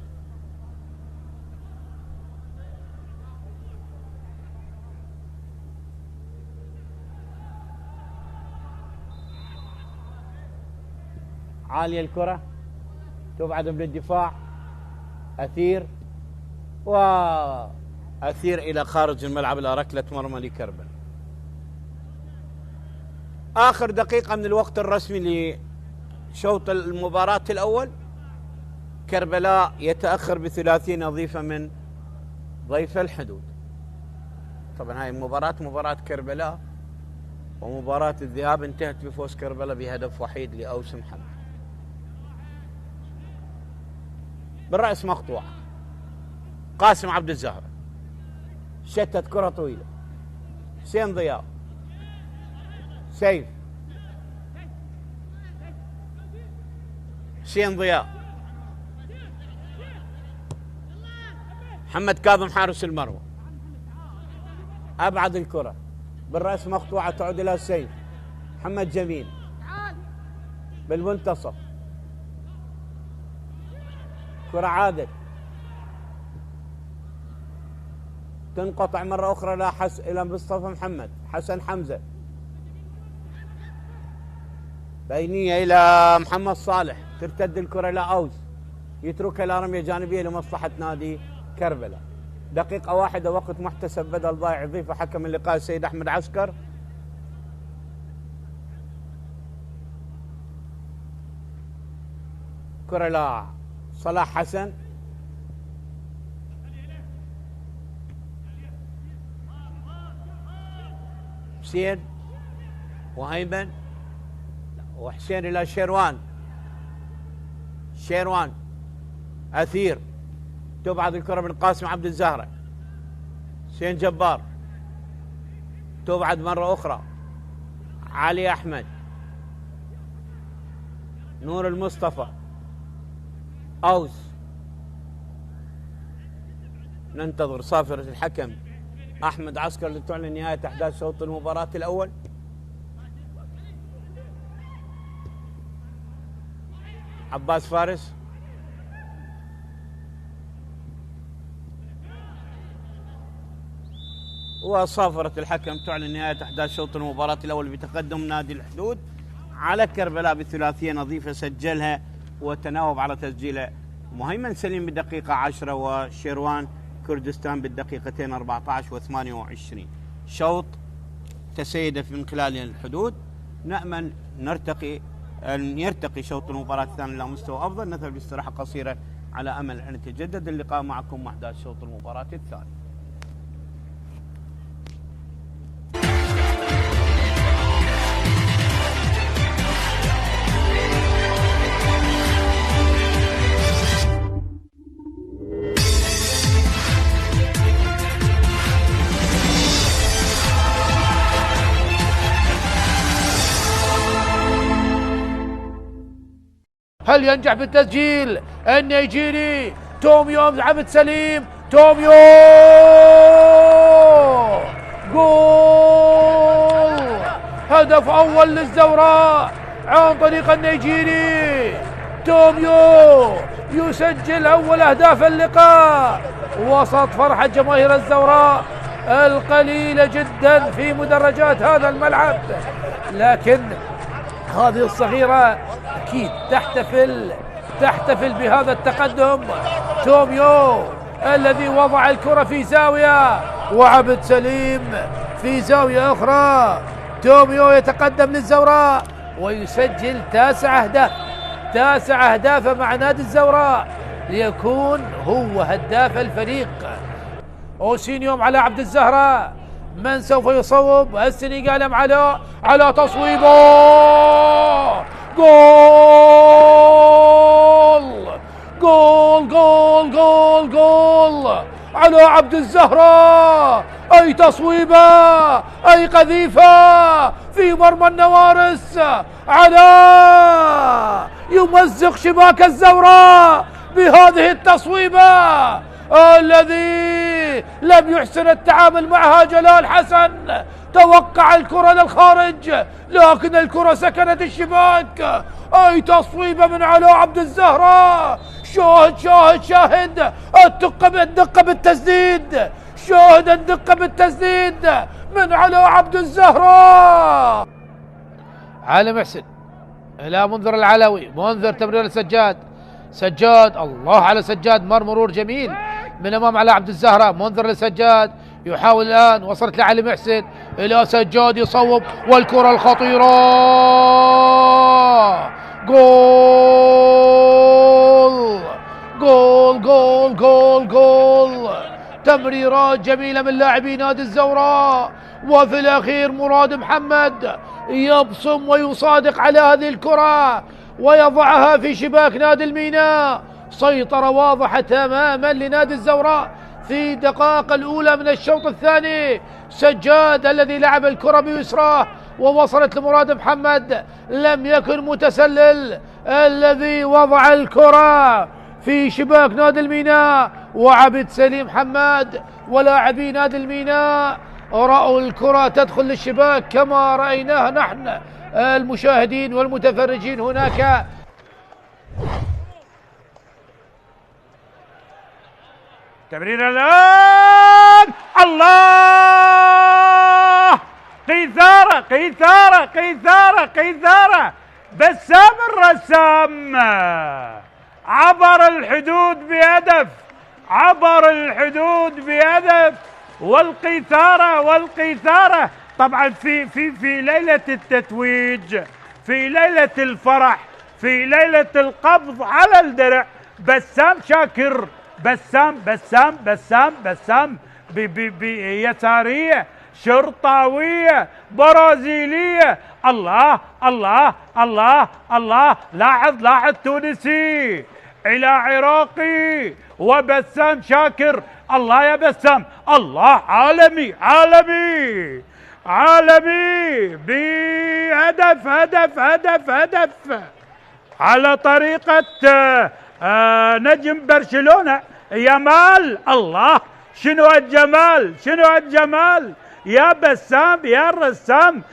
عالية الكرة تبعد من الدفاع، أثير وأثير إلى خارج الملعب إلى ركلة مرمى لكربلاء. آخر دقيقة من الوقت الرسمي لشوط المباراة الأول. كربلاء يتأخر بثلاثية نظيفة من ضيف الحدود. طبعا هاي المباراة مباراة كربلاء، ومباراة الذهاب انتهت بفوز كربلاء بهدف وحيد لأوس محمد. بالرأس مقطوعة، قاسم عبد الزهرة شتت كرة طويلة، حسين ضياء، سيف، حسين ضياء، محمد كاظم حارس المرمى، أبعد الكرة بالرأس مقطوعة تعود إلى سيف، محمد جميل بالمنتصف، كرة عادل تنقطع مرة أخرى إلى مصطفى محمد، حسن حمزة، بينية إلى محمد صالح، ترتد الكرة إلى أوس، يتركها إلى رمية جانبية لمصلحة نادي كربلاء. دقيقة واحدة وقت محتسب بدل ضايع، يضيف حكم اللقاء السيد أحمد عسكر. كرة إلى صلاح حسن، حسين وأيمن وحسين إلى شيروان، شيروان أثير، تبعد الكرة من قاسم عبد الزهرة، حسين جبار، تبعد مرة أخرى علي أحمد، نور المصطفى، أوس. ننتظر صافرة الحكم أحمد عسكر لتعلن نهاية أحداث شوط المباراة الأول. عباس فارس، وصافرة الحكم تعلن نهاية أحداث شوط المباراة الأول بتقدم نادي الحدود على كربلاء بثلاثية نظيفة سجلها وتناوب على تسجيلها مهيمن سليم بالدقيقة 10 وشيروان كردستان بالدقيقتين 14 و28. شوط تسيد من خلال الحدود. نأمل أن يرتقي شوط المباراة الثاني إلى مستوى أفضل. نذهب باستراحة قصيرة على أمل أن يتجدد اللقاء معكم مع أحداث شوط المباراة الثاني. هل ينجح في التسجيل النيجيري توميو عبد سليم؟ توميو جول! هدف أول للزوراء عن طريق النيجيري توميو، يسجل أول أهداف اللقاء وسط فرحة جماهير الزوراء القليلة جدا في مدرجات هذا الملعب، لكن هذه الصغيرة أكيد تحتفل بهذا التقدم. توميو الذي وضع الكرة في زاوية وعبد سليم في زاوية أخرى. توميو يتقدم للزوراء ويسجل 9 أهداف مع نادي الزوراء ليكون هو هداف الفريق. أوسينيوم على عبد الزهرة، من سوف يصوب؟ السنغال على تصويبه، جول جول جول جول جول على عبد الزهرة. أي تصويبة، أي قذيفة في مرمى النوارس، على يمزق شباك الزوراء بهذه التصويبة الذي لم يحسن التعامل معها جلال حسن. توقع الكرة للخارج لكن الكرة سكنت الشباك اي تصويبه من علاء عبد الزهراء. شاهد شاهد شاهد الدقه بالتسديد، شاهد الدقه بالتسديد من علاء عبد الزهراء. علي محسن الى منذر العلوي، منذر تمرير السجاد، سجاد الله على سجاد، مرور جميل من امام علاء عبد الزهراء. منذر لسجاد يحاول الان، وصلت لعلي محسن الى سجاد يصوب، والكره الخطيره جول جول جول جول جول. تمريرات جميله من لاعبي نادي الزوراء، وفي الاخير مراد محمد يبصم ويصادق على هذه الكره ويضعها في شباك نادي الميناء. سيطرة واضحة تماما لنادي الزوراء في الدقائق الأولى من الشوط الثاني. سجاد الذي لعب الكرة بيسراه ووصلت لمراد محمد، لم يكن متسلل الذي وضع الكرة في شباك نادي الميناء. وعبد سليم حماد ولاعبي نادي الميناء رأوا الكرة تدخل للشباك كما رأيناها نحن المشاهدين والمتفرجين هناك. تمرير الآن، الله، قيثارة قيثارة قيثارة قيثارة. بسام الرسام عبر الحدود بهدف، عبر الحدود بهدف. والقيثارة طبعا في ليلة التتويج، في ليلة الفرح، في ليلة القبض على الدرع، بسام شاكر، بسام بيسارية شرطاوية برازيلية. الله الله الله الله، لاحظ تونسي إلى عراقي وبسام شاكر. الله يا بسام، الله، عالمي عالمي عالمي، بهدف هدف على طريقة نجم برشلونة يامال. الله، شنو هالجمال، شنو هالجمال يا بسام يا الرسام.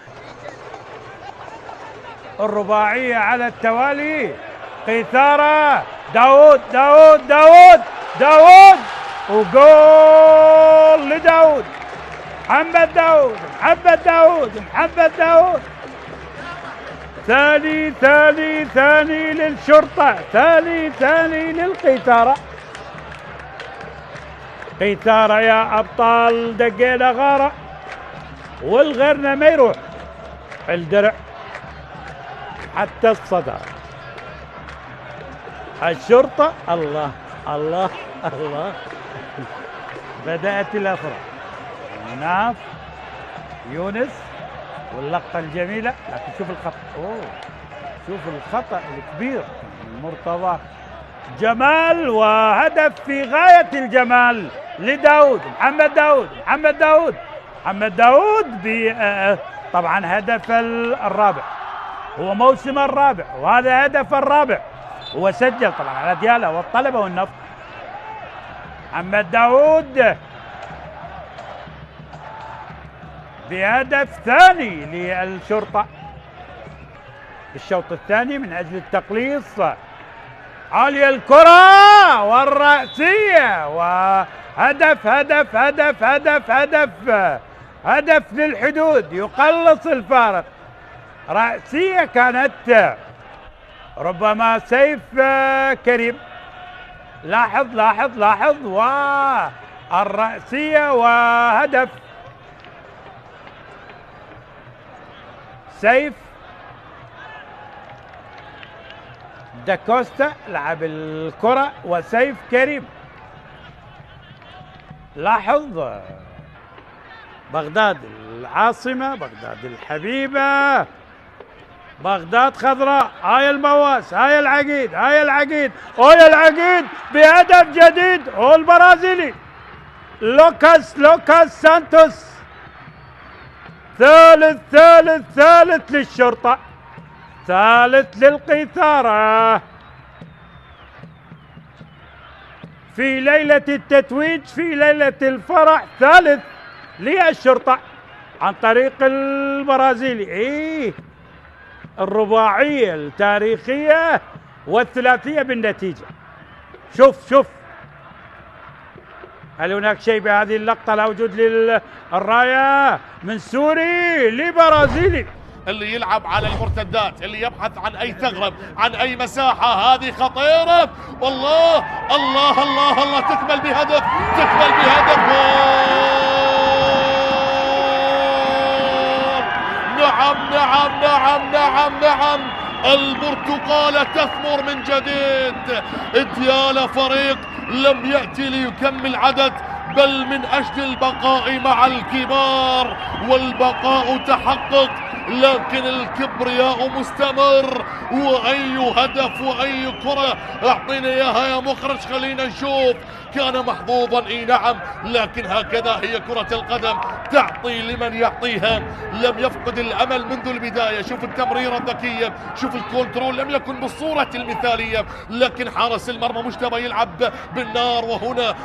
الرباعية على التوالي، قيثارة، داود داود داود داود، وجول لداود، محمد داود. ثاني للشرطة، ثاني للقيثارة. قيثارة يا أبطال، دقينا غارة والغيرنا ما يروح الدرع حتى الصدى. الشرطة، الله الله الله، بدأت الأفراح. مناف، يونس، واللقطة الجميلة، لكن شوف الخطأ، شوف الخطأ الكبير. مرتضى جمال، وهدف في غاية الجمال لداود، محمد داود طبعا هدف الرابع، هو موسم الرابع وهذا هدف الرابع. هو سجل طبعا على ديالا والطلبة والنفط. محمد داود بهدف ثاني للشرطة الشوط الثاني من أجل التقليص. عالية الكرة والرأسية، وهدف هدف هدف هدف هدف هدف للحدود يقلص الفارق. رأسية كانت ربما سيف كريم. لاحظ والرأسية وهدف سيف داكوستا لعب الكرة، وسيف كريم. لاحظ بغداد العاصمة، بغداد الحبيبة، بغداد خضراء. هاي المواس، هاي العقيد بهدف جديد، هو البرازيلي لوكاس سانتوس. ثالث للشرطة، ثالث للقيثارة في ليلة التتويج، في ليلة الفرح. ثالث للشرطة عن طريق البرازيلي. الرباعية التاريخية والثلاثية بالنتيجة. شوف هل هناك شيء بهذه اللقطة؟ لا وجود للراية من سوري لبرازيلي اللي يلعب على المرتدات، اللي يبحث عن اي ثغرة، عن اي مساحة. هذه خطيرة والله. الله الله الله، تكمل بهدف، تكمل بهدف. نعم نعم نعم نعم نعم، البرتقالة تثمر من جديد. ديالا فريق لم يأتي ليكمل عدد، بل من أجل البقاء مع الكبار، والبقاء تحقق، لكن الكبرياء مستمر. وأي هدف وأي كرة، أعطينا إياها يا مخرج خلينا نشوف. كان محظوظا اي نعم، لكن هكذا هي كرة القدم، تعطي لمن يعطيها. لم يفقد الامل منذ البداية. شوف التمريرة الذكية، شوف الكنترول، لم يكن بالصورة المثالية، لكن حارس المرمى مجتبى يلعب بالنار.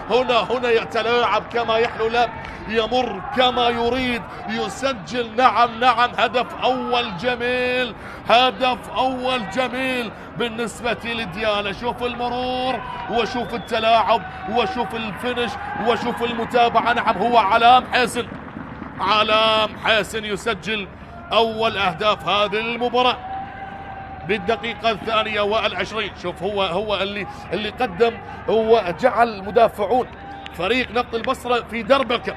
وهنا يتلاعب كما يحلو له، يمر كما يريد، يسجل. نعم هدف اول جميل، هدف اول جميل بالنسبة لديالا. شوف المرور، وشوف التلاعب، وشوف الفينش، وشوف المتابعة. نعم هو علام حيسن يسجل أول أهداف هذه المباراة بالدقيقة 22. شوف هو اللي قدم، هو جعل مدافعون فريق نفط البصرة في دربكة،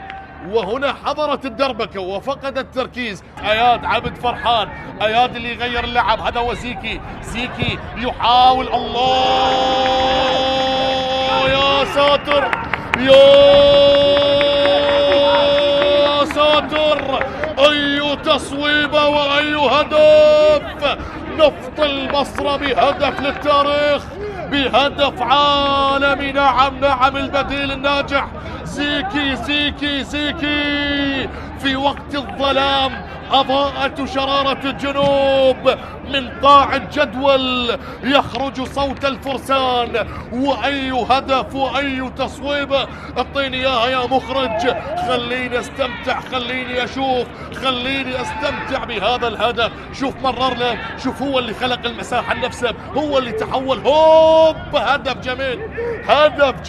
وهنا حضرت الدربكة وفقد التركيز. اياد عبد فرحان، اياد اللي يغير اللعب. هذا هو زيكي يحاول. الله يا ساتر يا ساتر، اي تصويبه واي هدف. نفط البصرة بهدف للتاريخ، بهدف عالمي. نعم البديل الناجح زيكي في وقت الظلام أضاءت شرارة الجنوب من قاع الجدول، يخرج صوت الفرسان. وأي هدف وأي تصويبة، اعطيني إياها يا مخرج، خليني استمتع، خليني أشوف، خليني استمتع بهذا الهدف. شوف مرر له، شوف هو اللي خلق المساحة لنفسه، هو اللي تحول. هدف جميل، هدف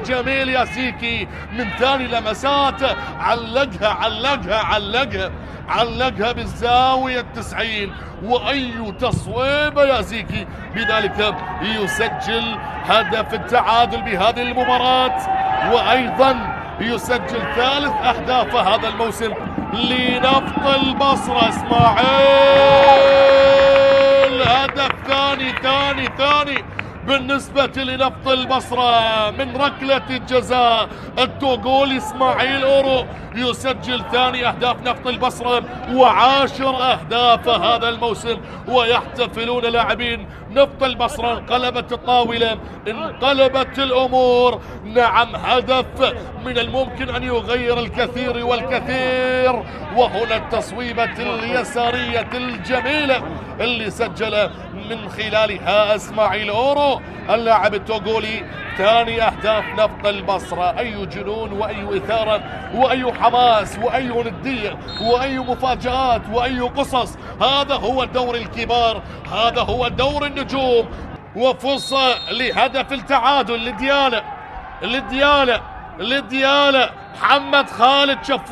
جميل يا سيكي من ثاني لمسات. علقها بالزاوية 90. وأي تصويبة يا زيكي، بذلك يسجل هدف التعادل بهذه المباراة، وأيضا يسجل ثالث أهدافه هذا الموسم لنفط البصرة. إسماعيل هدف ثاني بالنسبة لنفط البصرة من ركلة الجزاء. التوغولي إسماعيل أورو يسجل ثاني أهداف نفط البصرة و10 أهداف هذا الموسم، ويحتفلون لاعبين نفط البصرة. انقلبت الطاولة، انقلبت الأمور. نعم هدف من الممكن أن يغير الكثير والكثير. وهنا التصويبة اليسارية الجميلة اللي سجل من خلالها إسماعيل أورو اللاعب التوغولي ثاني أهداف نفط البصرة. أي جنون وأي إثارة وأي حماس وأي ندية وأي مفاجآت وأي قصص. هذا هو دور الكبار، هذا هو دور النجوم. وفرصة لهدف التعادل لديالا محمد خالد شفار.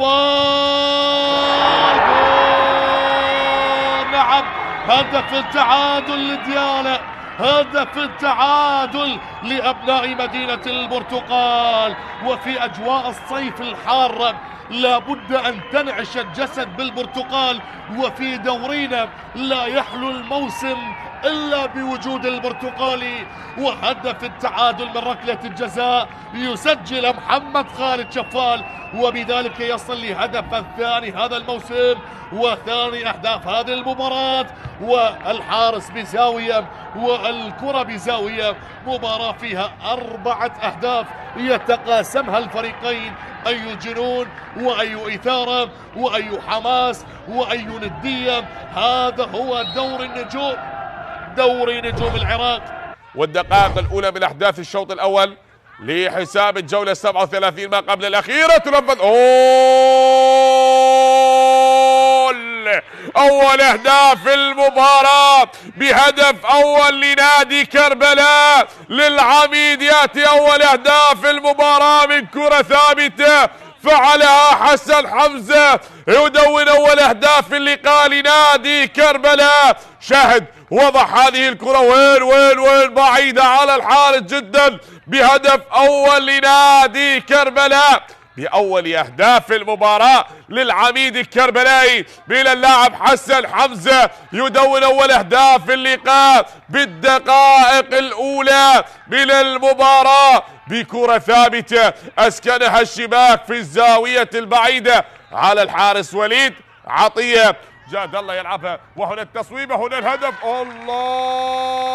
نعم هدف التعادل لديالا، هدف التعادل لأبناء مدينة البرتقال. وفي أجواء الصيف الحارة لابد أن تنعش الجسد بالبرتقال، وفي دورينا لا يحلو الموسم إلا بوجود البرتقالي. وهدف التعادل من ركلة الجزاء يسجل محمد خالد شفال، وبذلك يصل لهدف الثاني هذا الموسم وثاني أهداف هذه المباراة. والحارس بزاوية والكرة بزاوية، مباراة فيها 4 أهداف يتقاسمها الفريقين. أي جنون وأي إثارة وأي حماس وأي ندية. هذا هو دور النجوم، دوري نجوم العراق. والدقائق الأولى من أحداث الشوط الأول لحساب الجولة 37 ما قبل الأخيرة. تنفذ أول أهداف المباراة بهدف أول لنادي كربلاء للعميد. يأتي أول أهداف المباراة من كرة ثابتة فعلها حسن حمزة يدون أول أهداف اللقاء لنادي كربلاء. شاهد وضع هذه الكرة وين بعيدة على الحارس جدا بهدف أول لنادي كربلاء بأول أهداف المباراة للعميد الكربلائي من اللاعب حسن حمزة يدون أول أهداف اللقاء بالدقائق الأولى من المباراة بكرة ثابتة أسكنها الشباك في الزاوية البعيدة على الحارس وليد عطية. جاد الله يلعبها وهنا التصويبة هنا الهدف. الله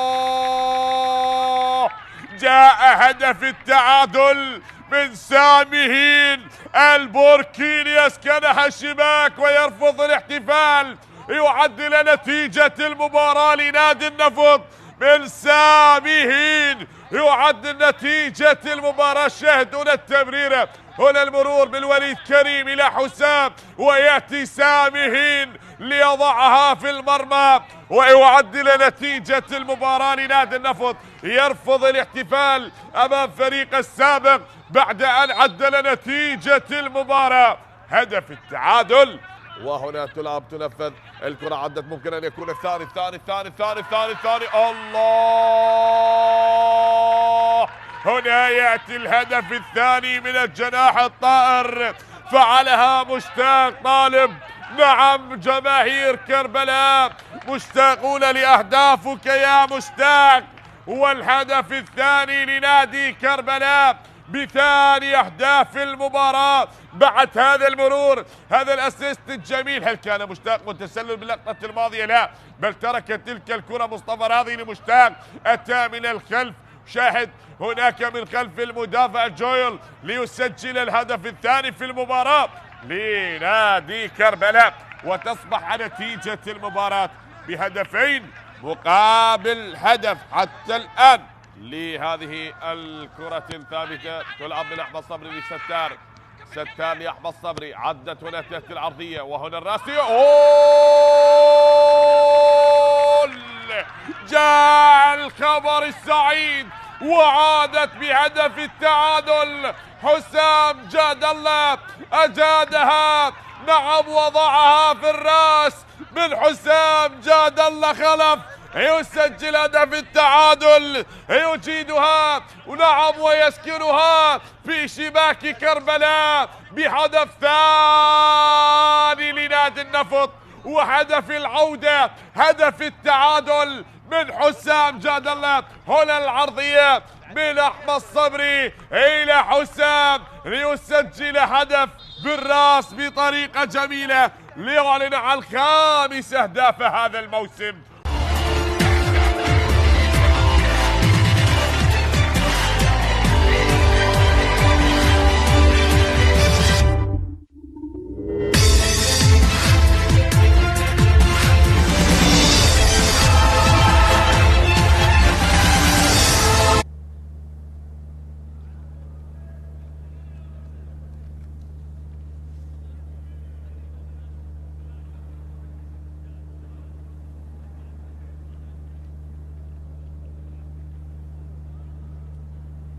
جاء هدف التعادل من سامهين البوركيني يسكنها الشباك ويرفض الاحتفال يعدل نتيجة المباراة لنادي النفط من سامهين يعدل نتيجة المباراة. شاهد هنا التمريرة هنا المرور بالوليد كريم إلى حسام ويأتي سامهين ليضعها في المرمى ويعدل نتيجة المباراة لنادي النفط. يرفض الاحتفال أمام فريق السابق بعد أن عدل نتيجة المباراة. هدف التعادل وهنا تنفذ الكرة عدت ممكن أن يكون الثاني. الله هنا يأتي الهدف الثاني من الجناح الطائر فعلها مشتاق طالب. نعم جماهير كربلاء مشتاقون لأهدافك يا مشتاق. والهدف الثاني لنادي كربلاء بثاني أهداف المباراة بعد هذا المرور هذا الأسيست الجميل. هل كان مشتاق متسلل باللقطة الماضية؟ لا، بل ترك تلك الكرة مصطفى راضي لمشتاق أتى من الخلف. شاهد هناك من خلف المدافع جويل ليسجل الهدف الثاني في المباراة لنادي كربلاء وتصبح نتيجة المباراة بهدفين مقابل هدف حتى الآن لهذه الكرة الثابتة. تلعب من أحمد صبري لستار. ستار لأحمد صبري عدت هنا تحت العرضية وهنا الراسية. جاء الخبر السعيد وعادت بهدف التعادل. حسام جاد الله أجادها. نعم وضعها في الراس من حسام جاد الله خلف يسجل هدف التعادل يجيدها ونعم ويسكنها في شباك كربلاء بهدف ثاني لنادي النفط وهدف العودة هدف التعادل من حسام جاد الله. هنا العرضية من أحمد صبري إلى حسام ليسجل هدف بالراس بطريقة جميلة ليعلن عن خامس أهداف هذا الموسم.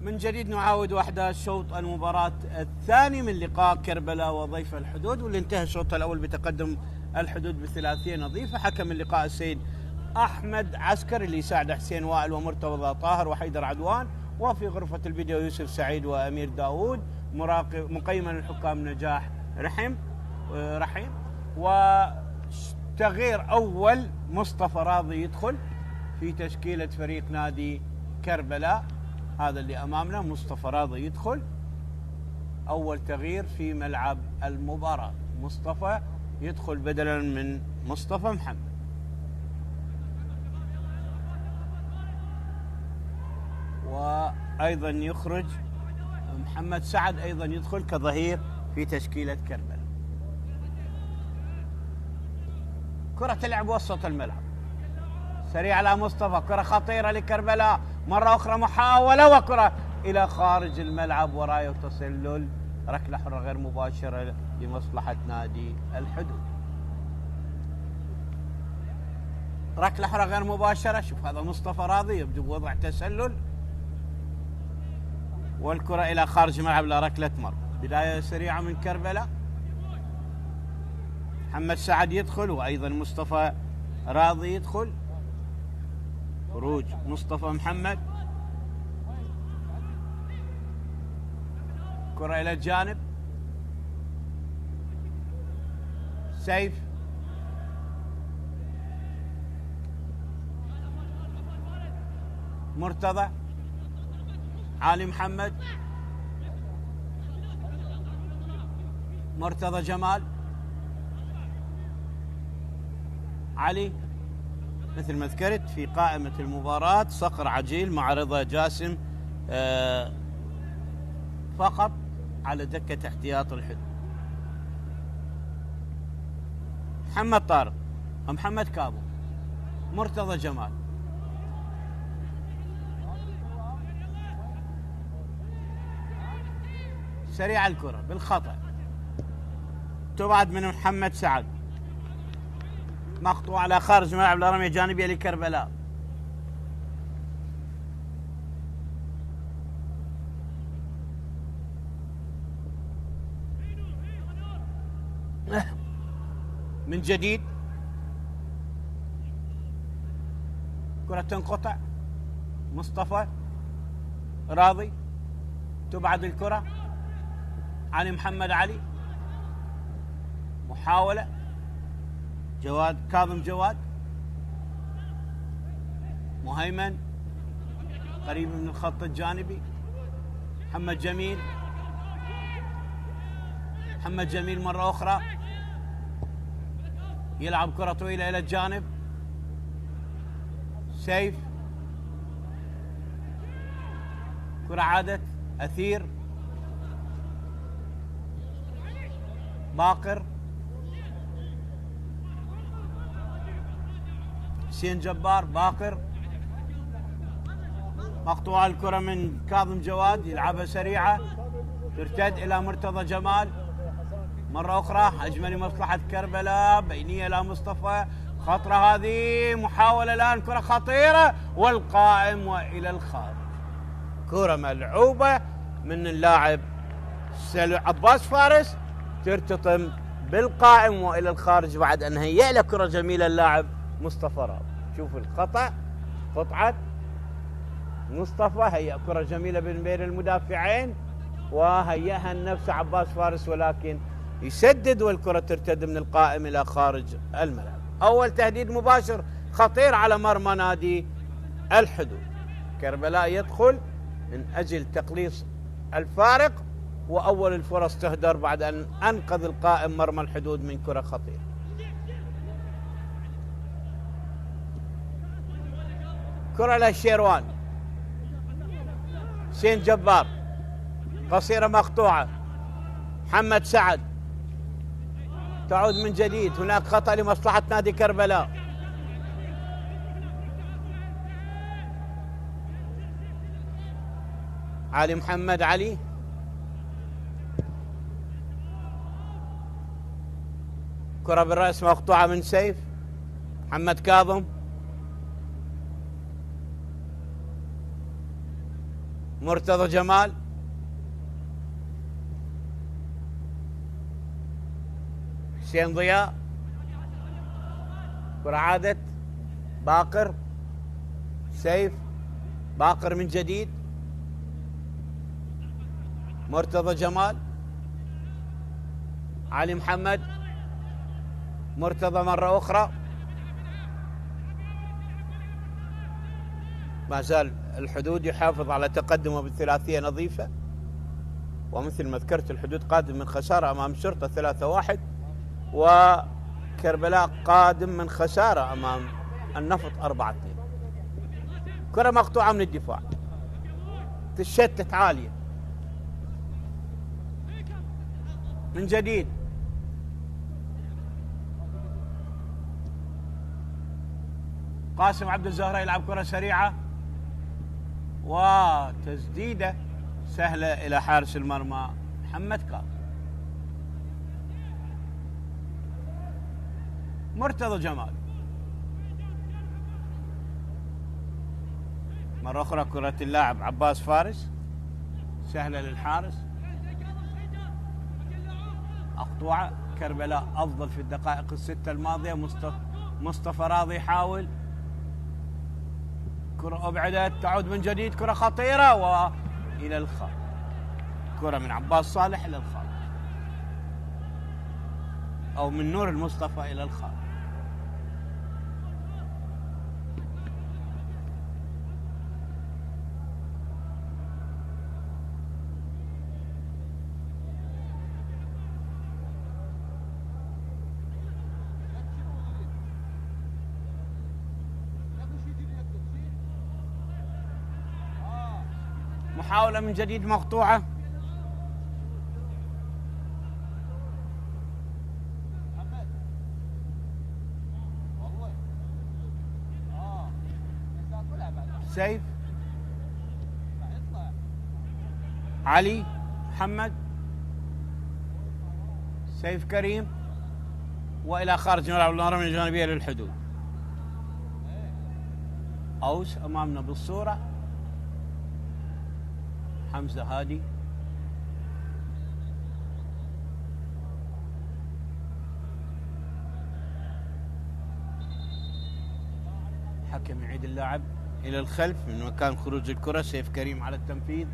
من جديد نعاود أحداث شوط المباراة الثاني من لقاء كربلاء وضيف الحدود، واللي انتهى الشوط الأول بتقدم الحدود ب3 نظيفة. حكم اللقاء السيد أحمد عسكر اللي يساعد حسين وائل ومرتضى طاهر وحيدر عدوان، وفي غرفة الفيديو يوسف سعيد وأمير داود، مقيما الحكام نجاح رحيم. وتغيير أول مصطفى راضي يدخل في تشكيلة فريق نادي كربلاء. هذا اللي أمامنا مصطفى راضي يدخل أول تغيير في ملعب المباراة. مصطفى يدخل بدلا من مصطفى محمد. وأيضا يخرج محمد سعد أيضا يدخل كظهير في تشكيلة كربلاء. كرة تلعب وسط الملعب سريع على مصطفى، كرة خطيرة لكربلاء مرة أخرى محاولة وكرة إلى خارج الملعب وراية تسلل ركلة حرة غير مباشرة لمصلحة نادي الحدود. ركلة حرة غير مباشرة. شوف هذا مصطفى راضي يبدو بوضع تسلل، والكرة إلى خارج الملعب لركلة مرمى. بداية سريعة من كربلاء. محمد سعد يدخل وأيضا مصطفى راضي يدخل. خروج مصطفى محمد. كرة إلى الجانب. سيف. مرتضى. علي محمد. مرتضى جمال. علي. مثل ما ذكرت في قائمة المباراة صقر عجيل مع رضا جاسم فقط على دكة احتياط الحدود. محمد طارق. محمد كابو. مرتضى جمال. سريع الكرة بالخطأ، تبعد من محمد سعد، مقطوع على خارج الملعب لرمية جانبية لكربلاء. من جديد كرة تنقطع. مصطفى راضي، تبعد الكرة. علي محمد علي، محاولة. جواد كاظم جواد. مهيمن قريب من الخط الجانبي. محمد جميل. محمد جميل مرة أخرى يلعب كرة طويلة إلى الجانب. سيف. كرة عادت. أثير. باقر. حسين جبار. باقر. مقطوعة الكرة من كاظم جواد، يلعبها سريعة، ترتد إلى مرتضى جمال مرة أخرى. هجمة لمصلحة كربلاء، بينية إلى مصطفى. خطرة هذه، محاولة الآن، كرة خطيرة والقائم وإلى الخارج. كرة ملعوبة من اللاعب عباس فارس، ترتطم بالقائم وإلى الخارج بعد أن هيأ له كرة جميلة اللاعب مصطفى راضي. شوف الخطأ، قطعة مصطفى، هيأ كرة جميلة بين المدافعين وهيأها النفس عباس فارس، ولكن يسدد والكرة ترتد من القائم إلى خارج الملعب. أول تهديد مباشر خطير على مرمى نادي الحدود. كربلاء يدخل من أجل تقليص الفارق، وأول الفرص تهدر بعد أن أنقذ القائم مرمى الحدود من كرة خطيرة. كرة للشيروان. حسين جبار، قصيرة مقطوعة. محمد سعد، تعود من جديد. هناك خطأ لمصلحة نادي كربلاء. علي محمد علي، كرة بالرأس مقطوعة من سيف. محمد كاظم، مرتضى جمال، حسين ضياء. كرة عادت. باقر. سيف. باقر من جديد. مرتضى جمال. علي محمد. مرتضى مرة أخرى. ما زال الحدود يحافظ على تقدمه بالثلاثية نظيفة، ومثل ما ذكرت الحدود قادم من خسارة أمام الشرطة 3-1، وكربلاء قادم من خسارة أمام النفط 4-2. كرة مقطوعة من الدفاع، تشتت عالية من جديد. قاسم عبد الزهراء يلعب كرة سريعة وتسديدة سهلة إلى حارس المرمى محمد كاظم. مرتضى جمال، مرة أخرى كرة اللاعب عباس فارس، سهلة للحارس، مقطوعة. كربلاء أفضل في الدقائق الستة الماضية. مصطفى راضي يحاول، كرة أبعدت، تعود من جديد، كرة خطيرة وإلى الخارج. كرة من عباس صالح إلى الخارج، أو من نور المصطفى إلى الخارج. محاولة من جديد مقطوعة. سيف علي محمد، سيف كريم، وإلى خارج ملعب الرمية الجانبية للحدود. أوس أمامنا بالصورة، حمزة هادي، حكم يعيد اللاعب إلى الخلف من مكان خروج الكرة. سيف كريم على التنفيذ،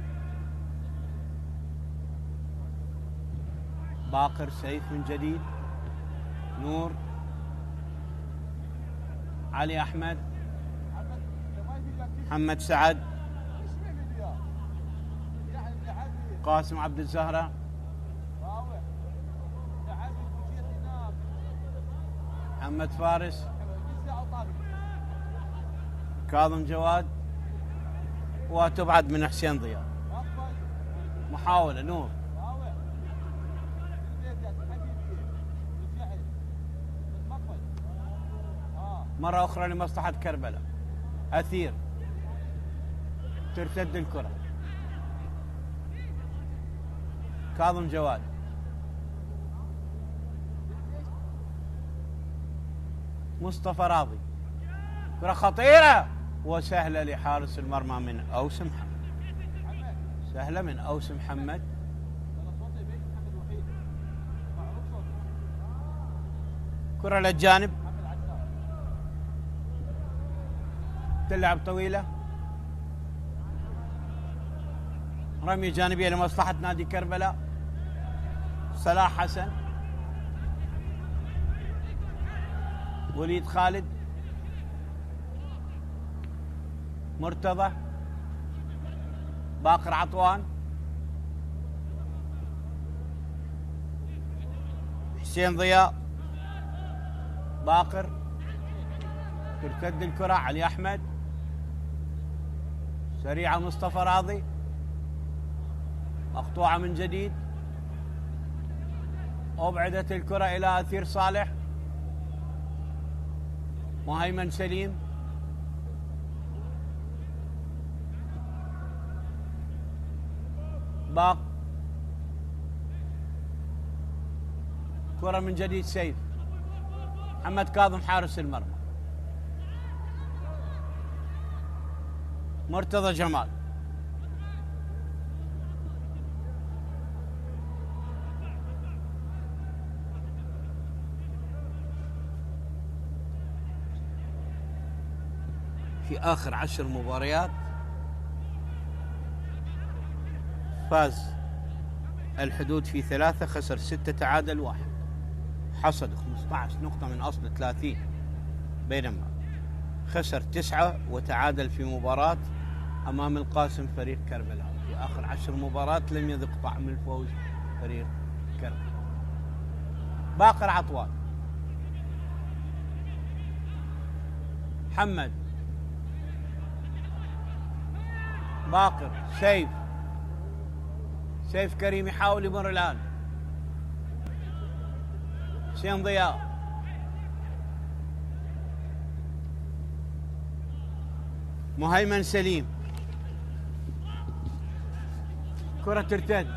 باقر، سيف من جديد، نور، علي أحمد، محمد سعد، قاسم عبد الزهرة، محمد فارس، كاظم جواد، وتبعد من حسين ضياء. محاولة نور، مرة أخرى لمصلحة كربلاء. أثير، ترتد الكرة، كاظم جواد، مصطفى راضي، كرة خطيرة وسهلة لحارس المرمى من أوس محمد، سهلة من أوس محمد. كرة للجانب، تلعب طويلة، رمية جانبية لمصلحة نادي كربلاء. صلاح حسن، وليد خالد، مرتضى، باقر عطوان، حسين ضياء، باقر، ترتد الكرة، علي أحمد، سريعة مصطفى راضي، مقطوعة من جديد، أبعدت الكرة إلى أثير صالح، مهيمن سليم، باق، كرة من جديد سيف، محمد كاظم حارس المرمى، مرتضى جمال، في آخر 10 مباريات فاز الحدود في 3، خسر 6، تعادل 1، حصد 15 نقطة من أصل 30، بينما خسر 9 وتعادل في مباراة أمام القاسم فريق كربلاء. في آخر 10 مباريات لم يذق طعم الفوز فريق كربلاء. باقر عطوان، محمد، باقر، سيف كريم يحاول يمر الآن، حسين ضياء، مهيمن سليم، كرة ترتد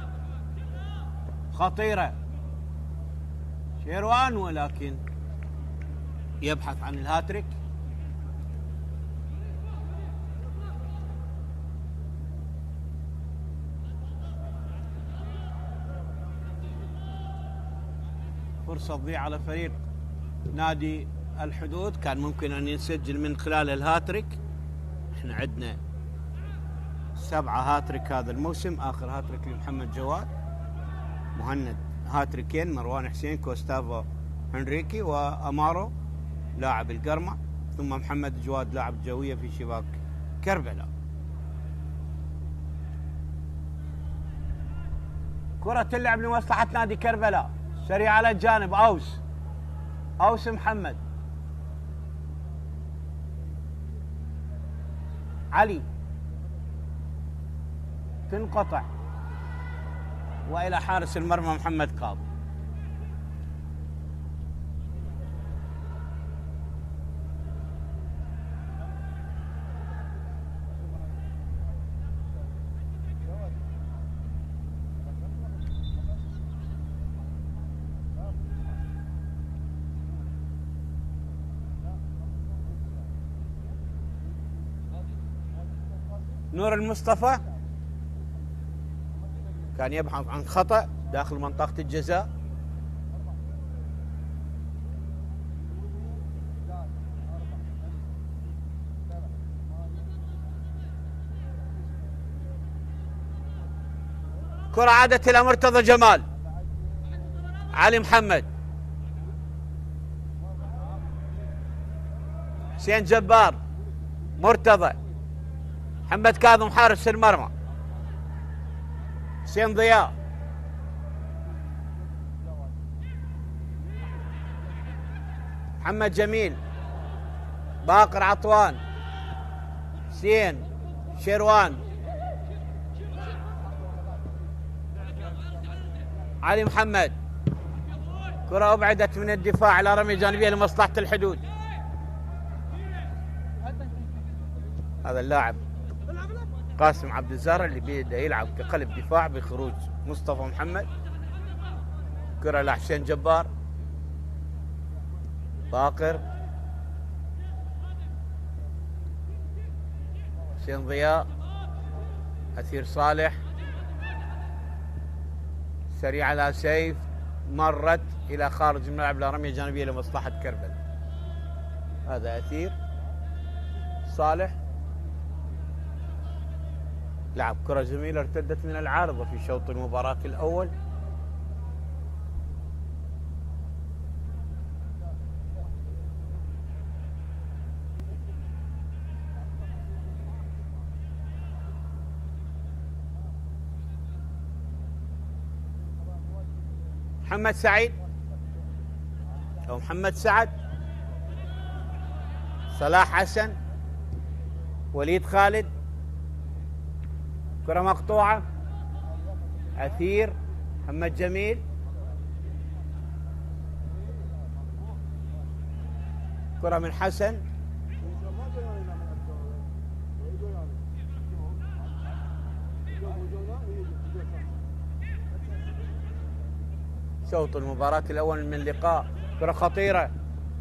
خطيرة، شيروان، ولكن يبحث عن الهاتريك. فرصة تضيع على فريق نادي الحدود، كان ممكن أن يسجل من خلال الهاتريك. احنا عندنا 7 هاتريك هذا الموسم، آخر هاتريك لمحمد جواد، مهند هاتريكين، مروان حسين، كوستافو هنريكي، وأمارو لاعب القرمة، ثم محمد جواد لاعب جوية في شباك كربلاء. كرة تلعب لمصلحة نادي كربلاء، سريع على الجانب، أوس محمد، علي، تنقطع وإلى حارس المرمى محمد قاب. نور المصطفى كان يبحث عن خطأ داخل منطقة الجزاء. كرة عادت إلى مرتضى جمال، علي محمد، حسين جبار، مرتضى، محمد كاظم حارس المرمى، حسين ضياء، محمد جميل، باقر عطوان، حسين شيروان، علي محمد. كرة أبعدت من الدفاع على رمي جانبية لمصلحة الحدود. هذا اللاعب قاسم عبد الزهر اللي بيده يلعب كقلب دفاع بخروج مصطفى محمد. كرة لحسين جبار، باقر، حسين ضياء، أثير صالح، سريع على سيف، مرت إلى خارج الملعب لرمية جانبية لمصلحة كربلاء. هذا أثير صالح لعب كرة جميلة ارتدت من العارضة في شوط المباراة الأول. محمد سعيد أو محمد سعد، صلاح حسن، وليد خالد، كرة مقطوعة، أثير، محمد جميل، كرة من حسن، شوط المباراة الأول من اللقاء. كرة خطيرة،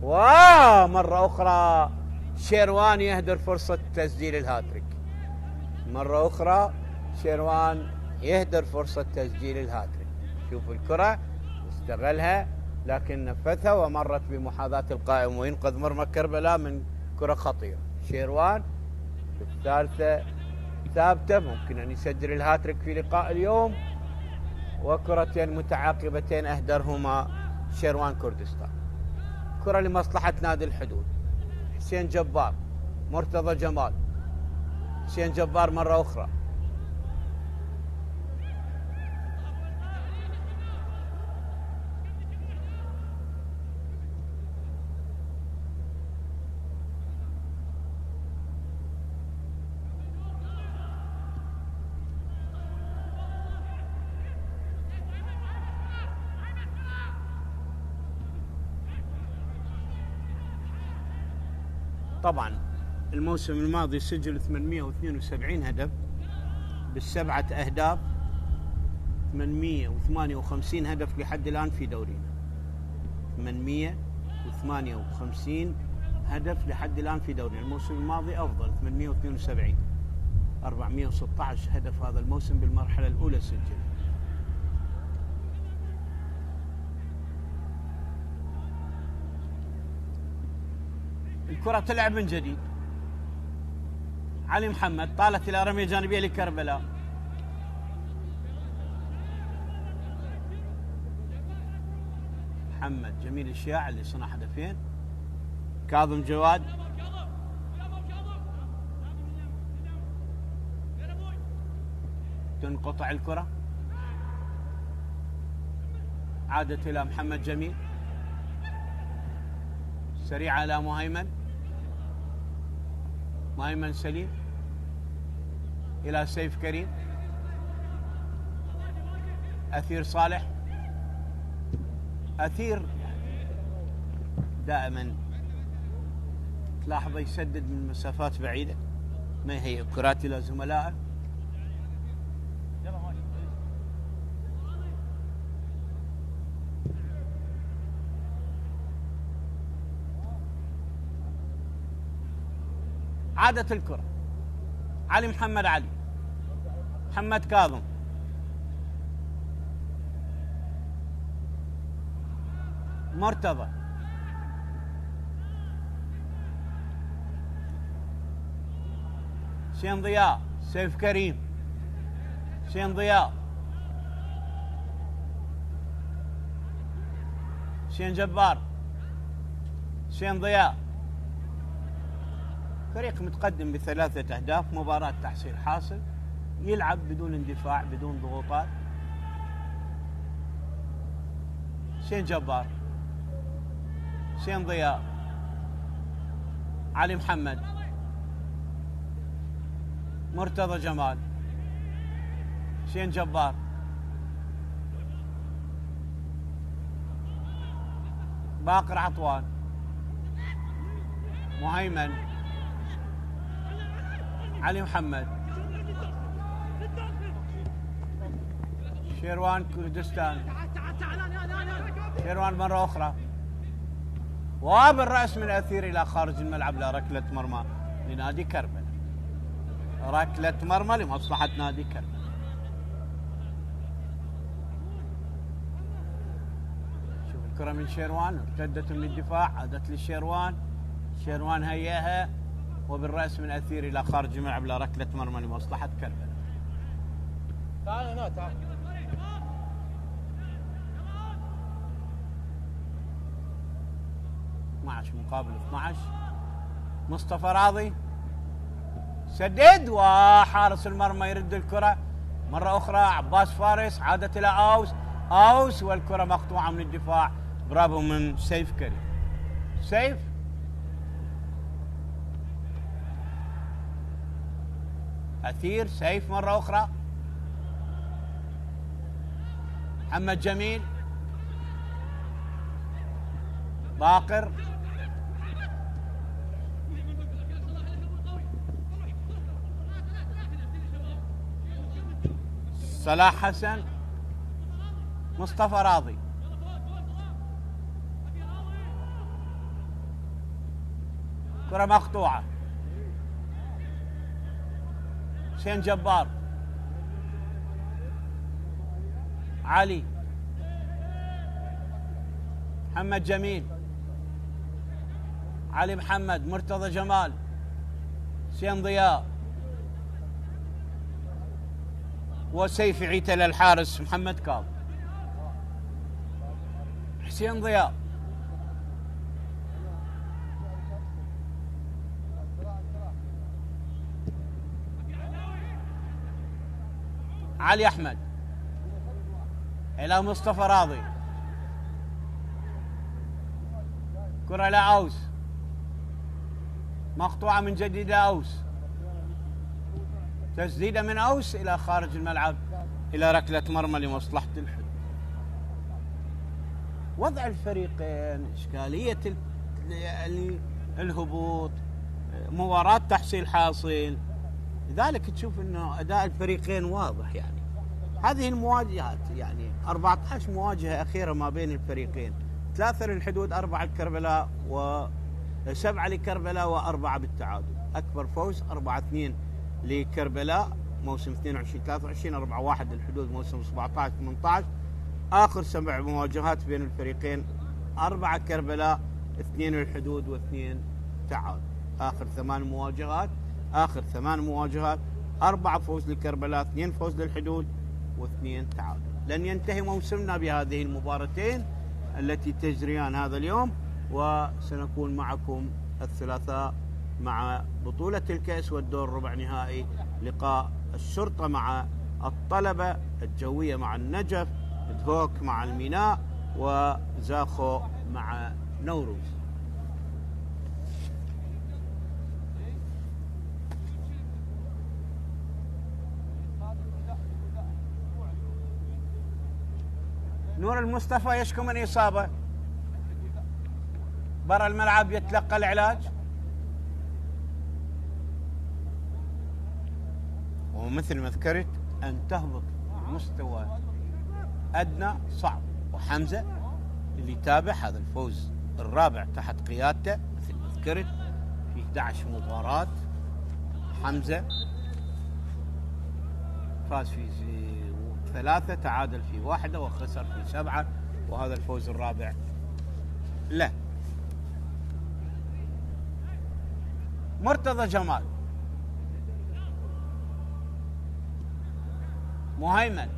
ومرة أخرى شيروان يهدر فرصة تسجيل الهاتريك. مرة أخرى شيروان يهدر فرصة تسجيل الهاتريك. شوفوا الكرة استغلها لكن نفذها ومرت بمحاذاة القائم وينقذ مرمى كربلاء من كرة خطيرة. شيروان في الثالثة ثابتة، ممكن أن يسجل الهاتريك في لقاء اليوم. وكرتين متعاقبتين أهدرهما شيروان كردستان. كرة لمصلحة نادي الحدود، حسين جبار، مرتضى جمال، حسين جبار مرة أخرى، طبعا الموسم الماضي سجل 872 هدف بالسبعة أهداف، 858 هدف لحد الآن في دورينا. 858 هدف لحد الآن في دورينا. الموسم الماضي أفضل 872، 416 هدف هذا الموسم بالمرحلة الأولى سجل. الكرة تلعب من جديد. علي محمد طالت إلى رمية جانبية لكربلاء. محمد جميل الشياع اللي صنع هدفين. كاظم جواد تنقطع الكرة، عادت إلى محمد جميل، سريعة إلى مهيمن، مهيمن سليم إلى سيف كريم، أثير صالح. أثير دائما تلاحظه يسدد من مسافات بعيدة، ما يهيئ كرات إلى زملائه. عادت الكرة. علي محمد علي، محمد كاظم، مرتضى، حسين ضياء، سيف كريم، حسين ضياء، حسين جبار، حسين ضياء. فريق متقدم ب3 أهداف، مباراة تحصيل حاصل، يلعب بدون اندفاع بدون ضغوطات. حسين جبار، حسين ضياء، علي محمد، مرتضى جمال، حسين جبار، باقر عطوان، مهيمن، علي محمد، شيروان كردستان، شيروان مرة أخرى، وبالرأس من أثير إلى خارج الملعب لركلة مرمى لنادي كربلاء. ركلة مرمى لمصلحة نادي كربلاء. شوف الكرة من شيروان، ارتدت من الدفاع، عادت للشيروان، شيروان هيئها وبالرأس من أثير إلى خارج الملعب لركلة مرمى لمصلحة كربلاء. تعال هنا تعال. 12 مقابل 12. مصطفى راضي سدد وحارس المرمى يرد الكرة مرة أخرى. عباس فارس عادت إلى أوس والكرة مقطوعة من الدفاع. برافو من سيف كريم. سيف أثير، سيف مرة أخرى، محمد جميل، باقر، صلاح حسن، مصطفى راضي، كرة مقطوعة، حسين جبار، علي، محمد جميل، علي محمد، مرتضى جمال، حسين ضياء، وسيف يعيته للحارس محمد كاظم. حسين ضياء، علي أحمد إلى مصطفى راضي، كرة إلى أوس، مقطوعة من جديد أوس، تسديدة من أوس إلى خارج الملعب إلى ركلة مرمى لمصلحة الحد. وضع الفريقين، إشكالية الهبوط، مباراة تحصيل حاصل، لذلك تشوف انه اداء الفريقين واضح. يعني هذه المواجهات، يعني 14 مواجهة أخيرة ما بين الفريقين، 3 للحدود، 4 لكربلاء و7 لكربلاء و4 بالتعادل. أكبر فوز 4-2 لكربلاء موسم 22-23، 4-1 للحدود موسم 17-18. آخر 7 مواجهات بين الفريقين، 4 كربلاء، 2 للحدود و2 تعادل. آخر 8 مواجهات، آخر 8 مواجهات 4 فوز لكربلاء، 2 فوز للحدود، و2 تعادل. لن ينتهي موسمنا بهذه المباراتين التي تجريان هذا اليوم، وسنكون معكم الثلاثاء مع بطولة الكأس والدور ربع نهائي، لقاء الشرطة مع الطلبة، الجوية مع النجف، دهوك مع الميناء، وزاخو مع نوروز. نور المصطفى يشكو من إصابة برا الملعب، يتلقى العلاج، ومثل ما ذكرت أن تهبط مستوى أدنى صعب. وحمزة اللي يتابع هذا الفوز الرابع تحت قيادته، مثل ما ذكرت في 11 مباراة حمزة فاز في 3، تعادل في 1 وخسر في 7، وهذا الفوز الرابع له. مرتضى جمال، مهيمن،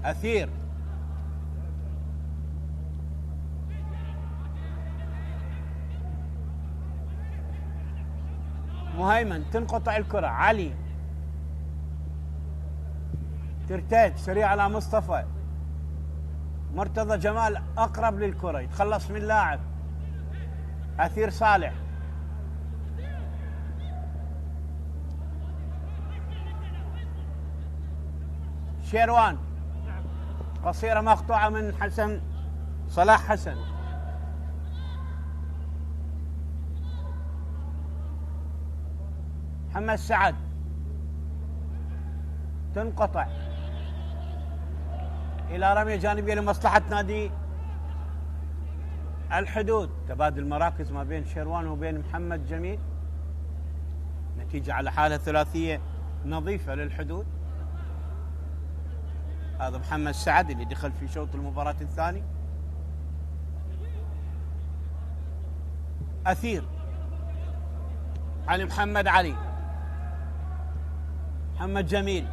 أثير، مهيمن تنقطع الكرة، علي ترتاج سريع على مصطفى، مرتضى جمال أقرب للكرة يتخلص من لاعب، أثير صالح، شيروان قصيرة مقطوعة من حسن صلاح حسن، محمد سعد تنقطع إلى رمية جانبية لمصلحة نادي الحدود. تبادل مراكز ما بين شيروان وبين محمد جميل، نتيجة على حالة ثلاثية نظيفة للحدود. هذا محمد سعد اللي دخل في شوط المباراة الثاني. أثير، علي محمد، علي محمد جميل،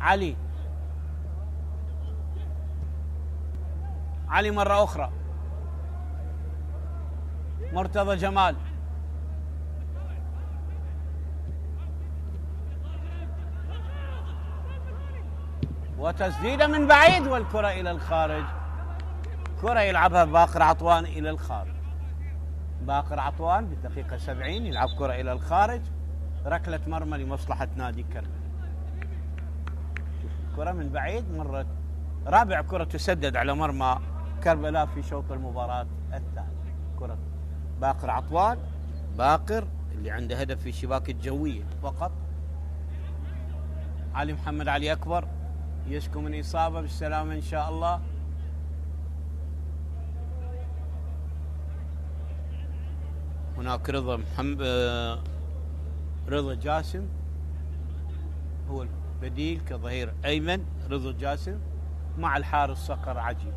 علي مرة أخرى، مرتضى جمال، وتسديدة من بعيد والكرة إلى الخارج. كرة يلعبها باقر عطوان إلى الخارج. باقر عطوان بالدقيقة 70 يلعب كرة إلى الخارج، ركلة مرمى لمصلحة نادي كربلاء. كرة من بعيد مرت، رابع كرة تسدد على مرمى كربلاء في شوط المباراة الثاني. كرة باقر عطوان، باقر اللي عنده هدف في شباك الجوية فقط. علي محمد، علي أكبر يشكو من إصابة، بالسلامة إن شاء الله. هناك رضا رضا جاسم هو البديل كظهير أيمن، رضا جاسم مع الحارس صقر عجيب.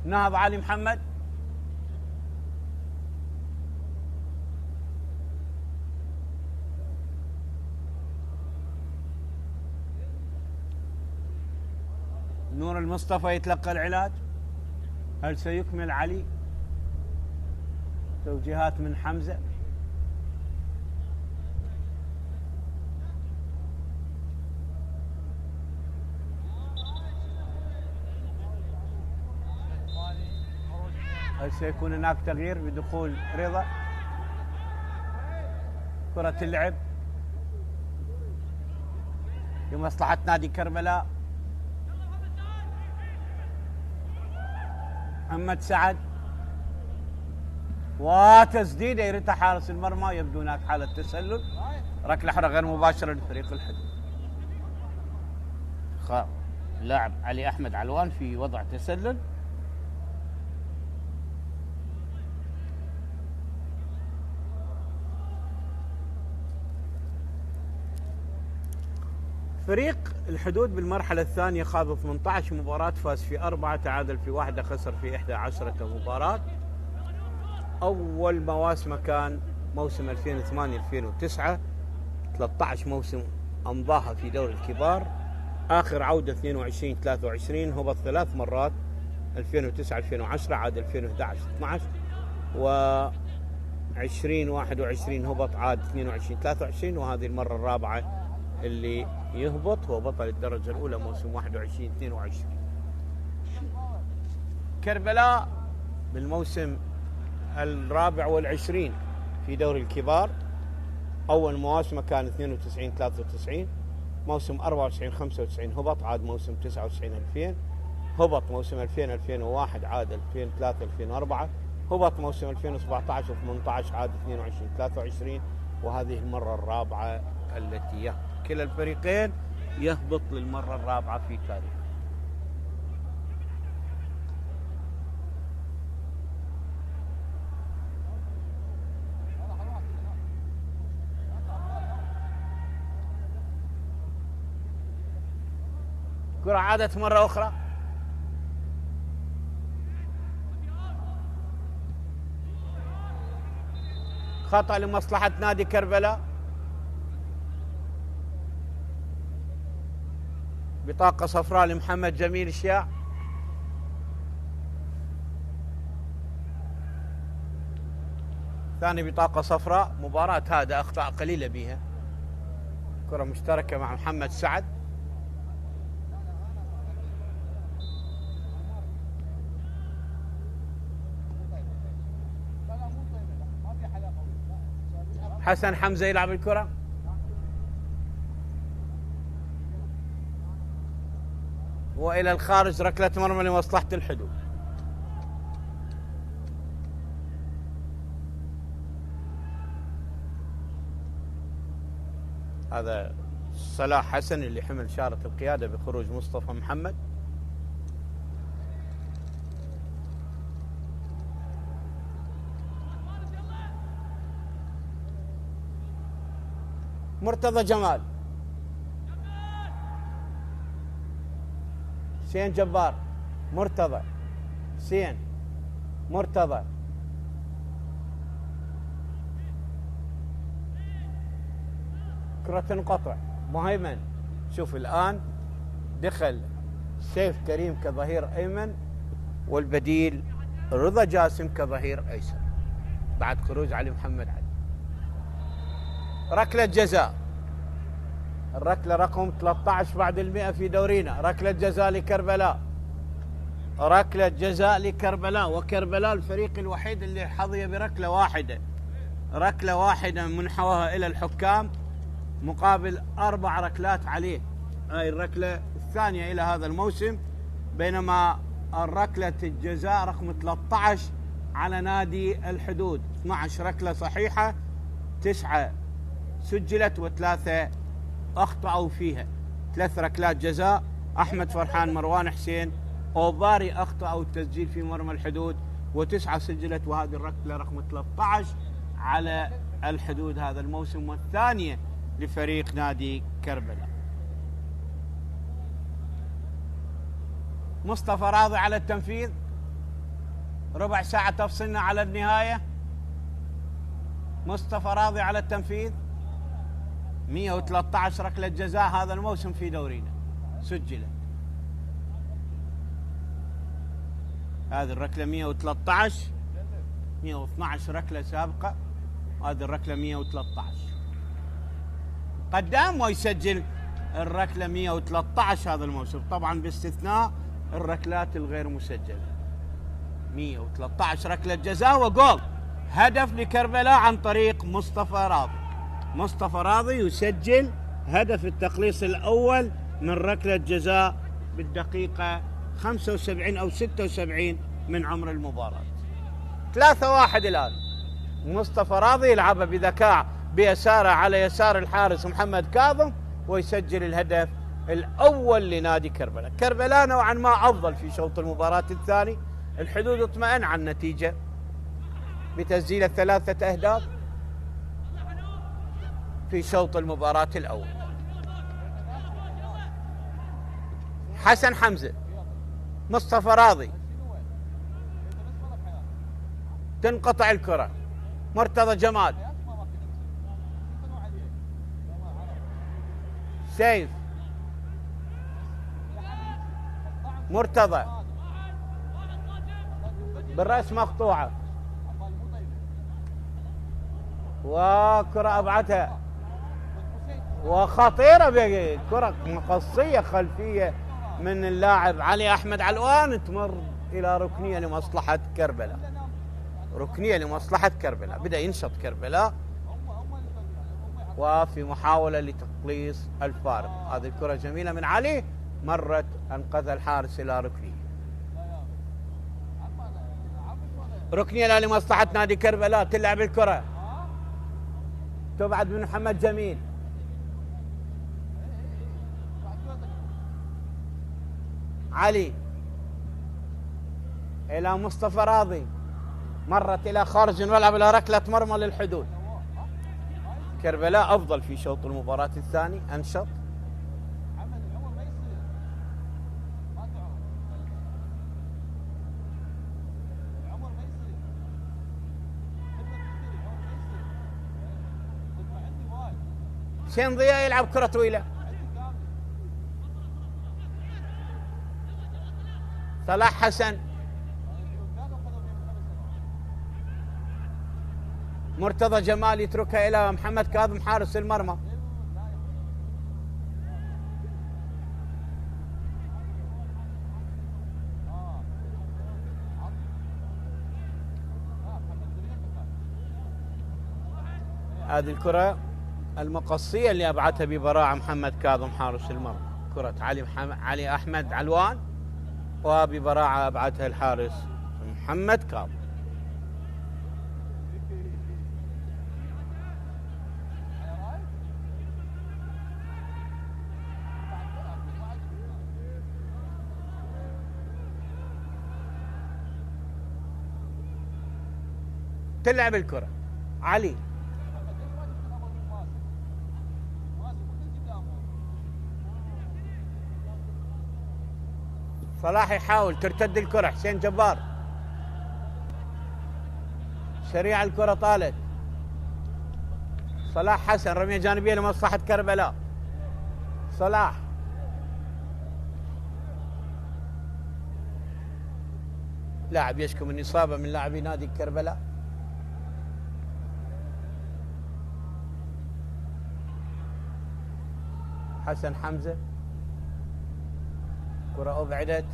نهض علي محمد، نور المصطفى يتلقى العلاج. هل سيكمل علي؟ توجيهات من حمزة. هل سيكون هناك تغيير بدخول رضا؟ كرة اللعب لمصلحة نادي كربلاء. محمد سعد وتسديده يريدها حارس المرمى، يبدو هناك حالة تسلل. ركلة حرة غير مباشرة لفريق الحدود. لاعب علي أحمد علوان في وضع تسلل. فريق الحدود بالمرحلة الثانية خاض 18 مباراة، فاز في 4، تعادل في 1، خسر في 11 مباراة. أول مواسمه كان موسم 2008-2009، 13 موسم أمضاها في دوري الكبار. آخر عودة 22-23، هبط 3 مرات، 2009-2010، عاد 2011-12، و 2021 هبط، عاد 22-23، وهذه المرة الرابعة اللي يهبط. هو بطل الدرجة الأولى موسم 21-22. كربلاء بالموسم 24 في دوري الكبار، أول مواسمه كان 92-93، موسم 94-95 هبط، عاد موسم 99-2000، هبط موسم 2000-2001، عاد 2003-2004، هبط موسم 2017 و18، عاد 22-23، وهذه المرة الرابعة التي كلا الفريقين يهبط للمرة الرابعة في تاريخ. كرة عادت مرة أخرى، خطأ لمصلحة نادي كربلاء، بطاقة صفراء لمحمد جميل الشياع. ثاني بطاقة صفراء. مباراة هذا أخطاء قليلة بها، كرة مشتركة مع محمد سعد. حسن حمزة يلعب الكرة، وإلى الخارج، ركلة مرمى لمصلحة الحدود. هذا صلاح حسن اللي حمل شارة القيادة بخروج مصطفى محمد. مرتضى جمال، حسين جبار، مرتضى، حسين، مرتضى، كرة تنقطع. مهيمن، شوف الآن دخل سيف كريم كظهير أيمن، والبديل رضا جاسم كظهير أيسر بعد خروج علي محمد علي. ركلة جزاء، الركلة رقم 13 بعد 100 في دورينا، ركلة جزاء لكربلاء، ركلة جزاء لكربلاء. وكربلاء الفريق الوحيد اللي حظي بركلة واحدة، ركلة واحدة منحوها إلى الحكام مقابل 4 ركلات عليه. هاي الركلة الثانية إلى هذا الموسم، بينما الركلة الجزاء رقم 13 على نادي الحدود، 12 ركلة صحيحة، 9 سجلت و3 أخطأوا فيها. 3 ركلات جزاء، أحمد فرحان، مروان حسين، أوباري أخطأوا التسجيل في مرمى الحدود، و9 سجلت، وهذه الركلة رقم 13 على الحدود هذا الموسم، والثانية لفريق نادي كربلاء. مصطفى راضي على التنفيذ، ربع ساعة تفصلنا على النهاية. مصطفى راضي على التنفيذ، 113 ركلة جزاء هذا الموسم في دورينا سجلت. هذه الركلة 113، 112 ركلة سابقة، هذه الركلة 113 قدام، ويسجل الركلة 113 هذا الموسم، طبعا باستثناء الركلات الغير مسجلة. 113 ركلة جزاء وجول، هدف لكربلاء عن طريق مصطفى راضي. مصطفى راضي يسجل هدف التقليص الأول من ركلة جزاء بالدقيقة 75 أو 76 من عمر المباراة. 3-1 الآن. مصطفى راضي يلعبها بذكاء بيساره على يسار الحارس محمد كاظم، ويسجل الهدف الأول لنادي كربلاء. كربلاء نوعا ما أفضل في شوط المباراة الثاني، الحدود اطمئن عن النتيجة بتسجيل 3 أهداف في شوط المباراة الأول. حسن حمزة، مصطفى راضي، تنقطع الكرة، مرتضى جمال، سيف، مرتضى بالرأس مقطوعة، وكرة أبعدها وخطيرة بكرة مقصية خلفية من اللاعب علي أحمد علوان، تمر إلى ركنية لمصلحة كربلاء. ركنية لمصلحة كربلاء، بدأ ينشط كربلاء وفي محاولة لتقليص الفارق. هذه الكرة جميلة من علي، مرت أنقذ الحارس إلى ركنية. ركنية لمصلحة نادي كربلاء، تلعب الكرة تبعد من محمد جميل، علي إلى مصطفى راضي، مرت إلى خارج الملعب إلى ركلة مرمى للحدود. كربلاء أفضل في شوط المباراة الثاني، أنشط. حسين ضياء يلعب كرة طويلة، صلاح حسن، مرتضى جمال يتركها إلى محمد كاظم حارس المرمى. هذه الكرة المقصية اللي أبعدها ببراعة محمد كاظم حارس المرمى، كرة علي أحمد علوان، وببراعة أبعدها الحارس محمد كاظم. تلعب الكرة علي، صلاح يحاول، ترتد الكرة، حسين جبار سريع، الكرة طالت، صلاح حسن، رمية جانبية لمصلحة كربلاء. صلاح لاعب يشكو من إصابة من لاعبي نادي كربلاء. حسن حمزة، كرة أبعدت.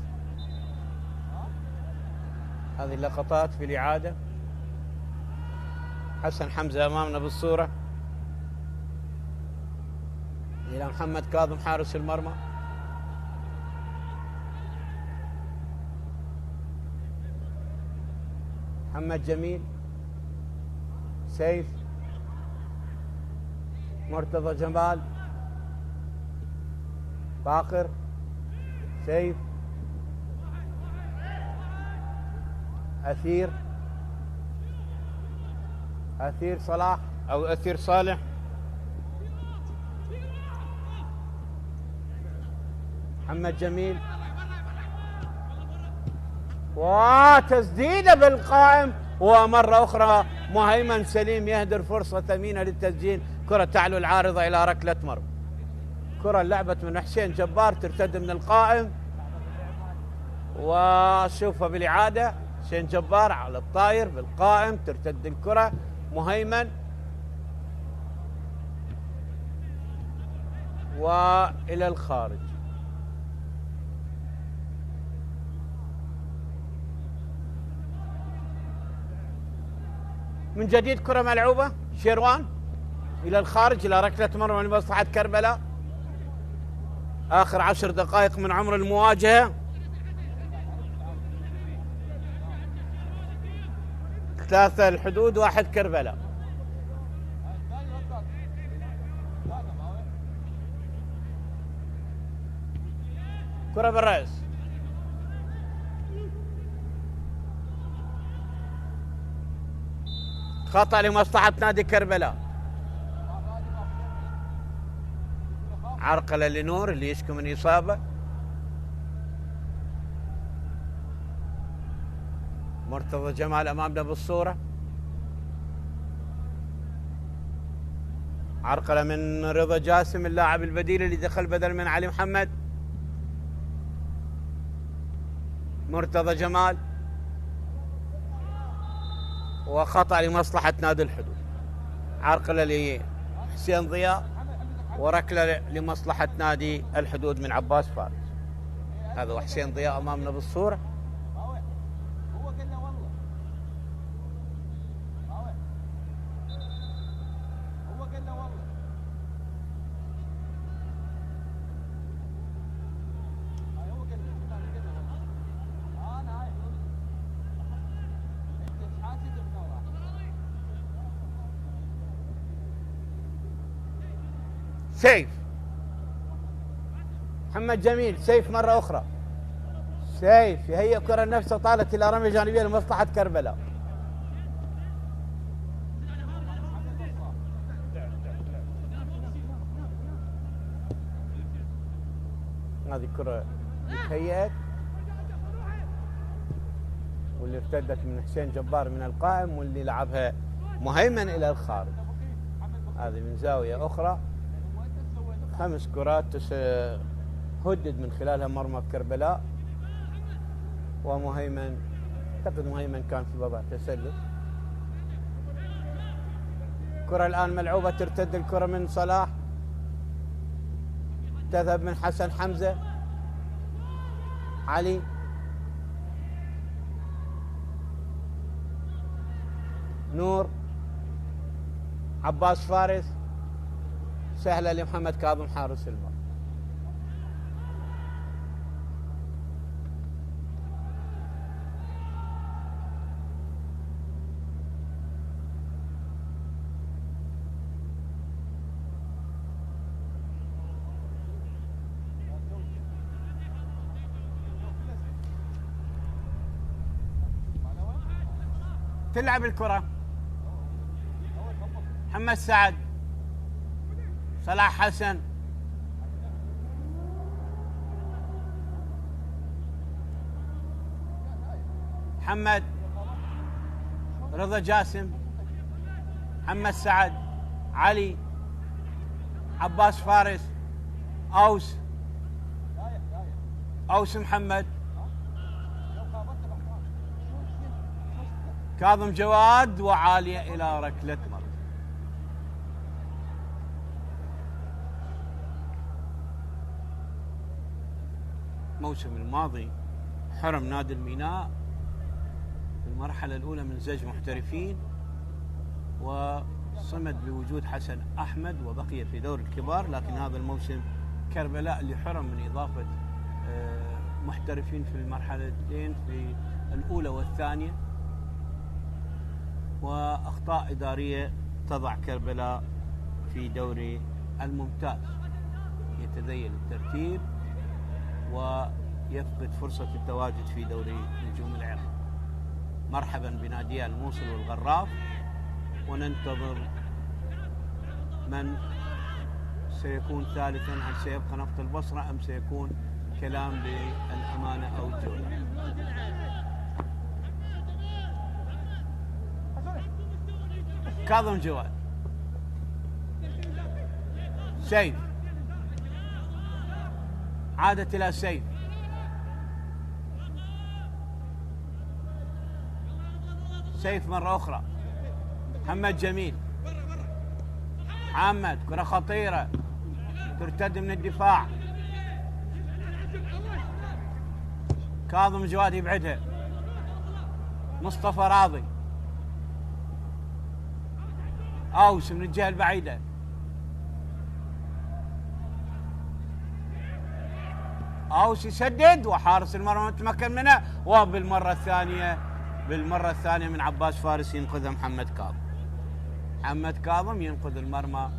هذه اللقطات في الإعادة. حسن حمزة أمامنا بالصورة إلى محمد كاظم حارس المرمى. محمد جميل، سيف، مرتضى جمال، باقر، سيف، أثير صلاح أو أثير صالح، محمد جميل، وتسديدة بالقائم، ومرة أخرى مهيمن سليم يهدر فرصة ثمينة للتسجيل. كرة تعلو العارضة إلى ركلة مرمى. كرة لعبت من حسين جبار، ترتد من القائم، وشوفها بالإعادة. حسين جبار على الطاير بالقائم، ترتد الكرة، مهيمن وإلى الخارج. من جديد كرة ملعوبة، شيروان إلى الخارج إلى ركلة مرمى لمصلحة كربلاء. آخر 10 دقائق من عمر المواجهة. 3 الحدود 1 كربلاء. كرة بالرأس، خطأ لمصلحة نادي كربلاء. عرقلة لنور اللي يشكو من إصابة. مرتضى جمال امامنا بالصوره. عرقله من رضا جاسم اللاعب البديل اللي دخل بدل من علي محمد. مرتضى جمال، وخطأ لمصلحة نادي الحدود. عرقله لحسين ضياء وركله لمصلحة نادي الحدود من عباس فارس. هذا وحسين ضياء امامنا بالصورة. سيف محمد جميل، سيف مرة أخرى، سيف يهيئ كرة نفسها طالت إلى رمية جانبية لمصلحة كربلاء. هذه كرة تهيئت واللي ارتدت من حسين جبار من القائم، واللي لعبها مهيمن إلى الخارج. هذه من زاوية أخرى. 5 كرات هدد من خلالها مرمى كربلاء، ومهيمن اعتقد مهيمن كان في وضع تسلل. كرة الآن ملعوبة، ترتد الكرة من صلاح، تذهب من حسن حمزة، علي، نور، عباس فارس، سهلة لمحمد كاظم حارس المرمى. تلعب الكرة محمد سعد، صلاح حسن، محمد، رضا جاسم، محمد سعد، علي، عباس فارس، أوس محمد، كاظم جواد، وعالية إلى ركلة مرمى. الموسم الماضي حرم نادي الميناء في المرحلة الأولى من زج محترفين، وصمد بوجود حسن أحمد وبقي في دور الكبار، لكن هذا الموسم كربلاء اللي حرم من إضافة محترفين في المرحلتين، في الأولى والثانية، وأخطاء إدارية تضع كربلاء في دوري الممتاز، يتذيل الترتيب ويفقد فرصة التواجد في دوري نجوم العراق. مرحبا بناديا الموصل والغراف، وننتظر من سيكون ثالثا، هل سيبقى نفط البصرة أم سيكون كلام بالأمانة أو الجولة. كاظم جواد، سيف، عادت إلى سيف، سيف مرة أخرى، محمد جميل، محمد، كرة خطيرة ترتد من الدفاع، كاظم جواد يبعدها، مصطفى راضي، أوس من الجهة البعيدة، أوس يسدد، وحارس المرمى متمكن منه، وبالمرة الثانية من عباس فارس ينقذها محمد كاظم ينقذ المرمى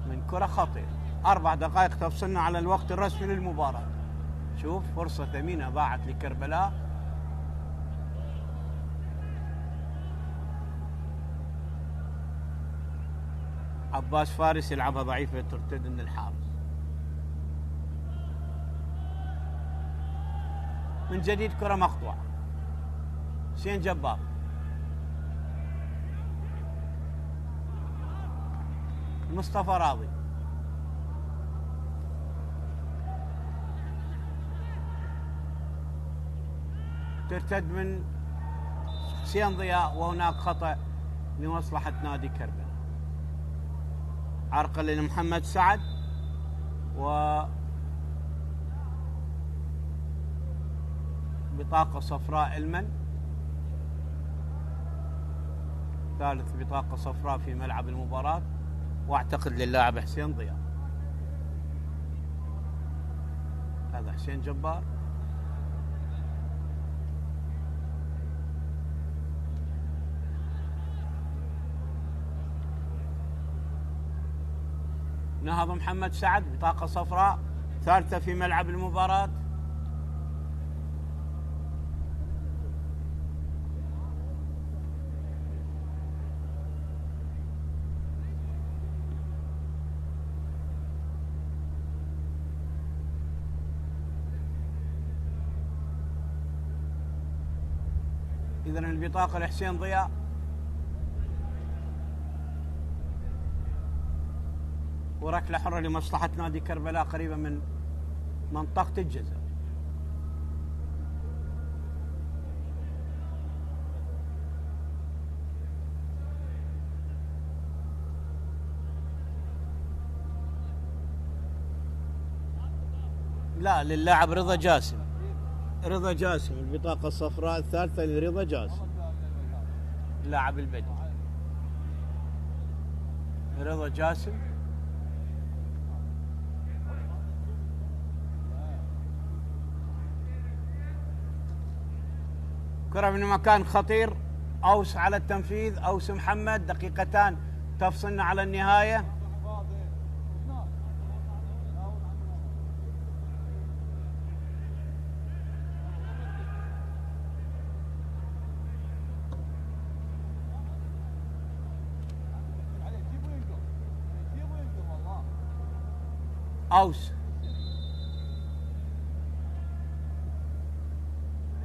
من كرة خطيرة. 4 دقائق تفصلنا على الوقت الرسمي للمباراة. شوف فرصة ثمينة ضاعت لكربلاء. عباس فارس يلعبها ضعيفة ترتد من الحارس. من جديد كرة مقطوعة، حسين جبار، مصطفى راضي. ترتد من حسين ضياء وهناك خطأ لمصلحة نادي كربلاء. عرقلة لمحمد سعد بطاقة صفراء المن. ثالث بطاقة صفراء في ملعب المباراة، واعتقد للاعب حسين ضياء. هذا حسين جبار. نهض محمد سعد بطاقة صفراء، ثالثة في ملعب المباراة. إذن البطاقة لحسين ضياء. وركلة حرة لمصلحة نادي كربلاء قريبة من منطقة الجزاء. لا، للاعب رضا جاسم. رضا جاسم البطاقة الصفراء الثالثة لرضا جاسم، اللاعب البدني رضا جاسم. كرة من مكان خطير، أوس على التنفيذ، أوس محمد. دقيقتان تفصلنا على النهاية. أوس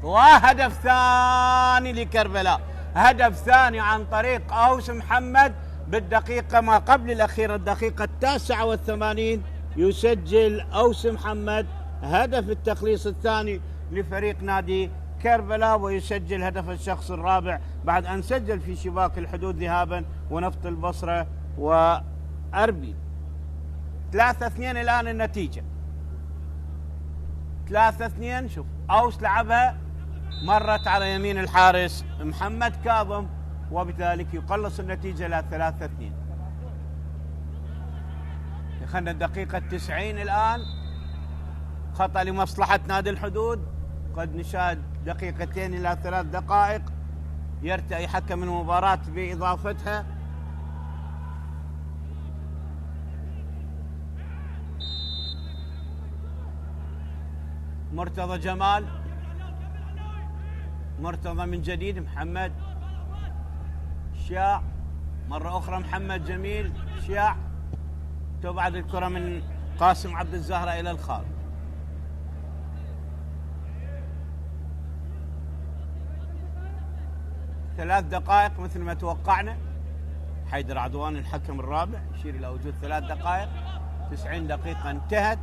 وهدف ثاني لكربلاء، هدف ثاني عن طريق أوس محمد بالدقيقة ما قبل الأخيرة، الدقيقة 89 يسجل أوس محمد هدف التخليص الثاني لفريق نادي كربلاء، ويسجل هدف الشخص الرابع بعد أن سجل في شباك الحدود ذهابا ونفط البصرة وأربيل. 3-2 الآن النتيجة، 3-2. شوف أوس لعبها مرت على يمين الحارس محمد كاظم، وبذلك يقلص النتيجة إلى 3-2. دخلنا الدقيقة 90 الآن، خطأ لمصلحة نادي الحدود. قد نشاهد دقيقتين إلى 3 دقائق، يرتئي حكم المباراة بإضافتها. مرتضى جمال، مرتضى من جديد، محمد شياع مرة أخرى، محمد جميل شياع. تبعد الكرة من قاسم عبد الزهرة إلى الخارج. ثلاث دقائق مثل ما توقعنا. حيدر عدوان الحكم الرابع يشير إلى وجود 3 دقائق. 90 دقيقة انتهت.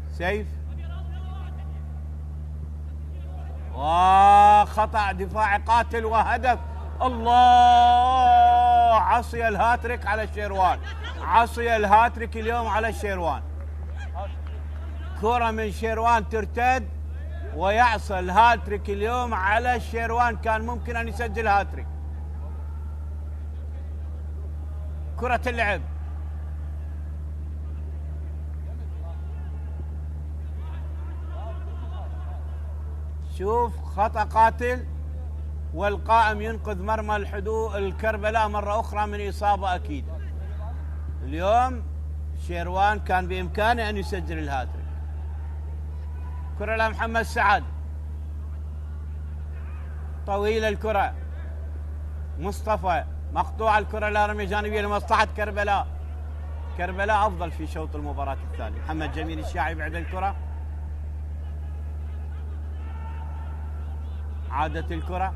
سيف وخطأ دفاعي قاتل وهدف. الله، عصي الهاتريك على الشيروان، عصي الهاتريك اليوم على الشيروان. كرة من شيروان ترتد ويعصي الهاتريك اليوم على الشيروان، كان ممكن أن يسجل هاتريك. كرة اللعب، شوف خطأ قاتل، والقائم ينقذ مرمى الكربلاء مرة أخرى من إصابة أكيد. اليوم شيروان كان بإمكانه أن يسجل الهاتريك. كرة لمحمد سعد، طويلة الكرة، مصطفى مقطوعة الكرة لا رمية جانبية لمصلحة كربلاء. كربلاء أفضل في شوط المباراة الثاني. محمد جميل الشاعي بعد الكرة، عادت الكرة،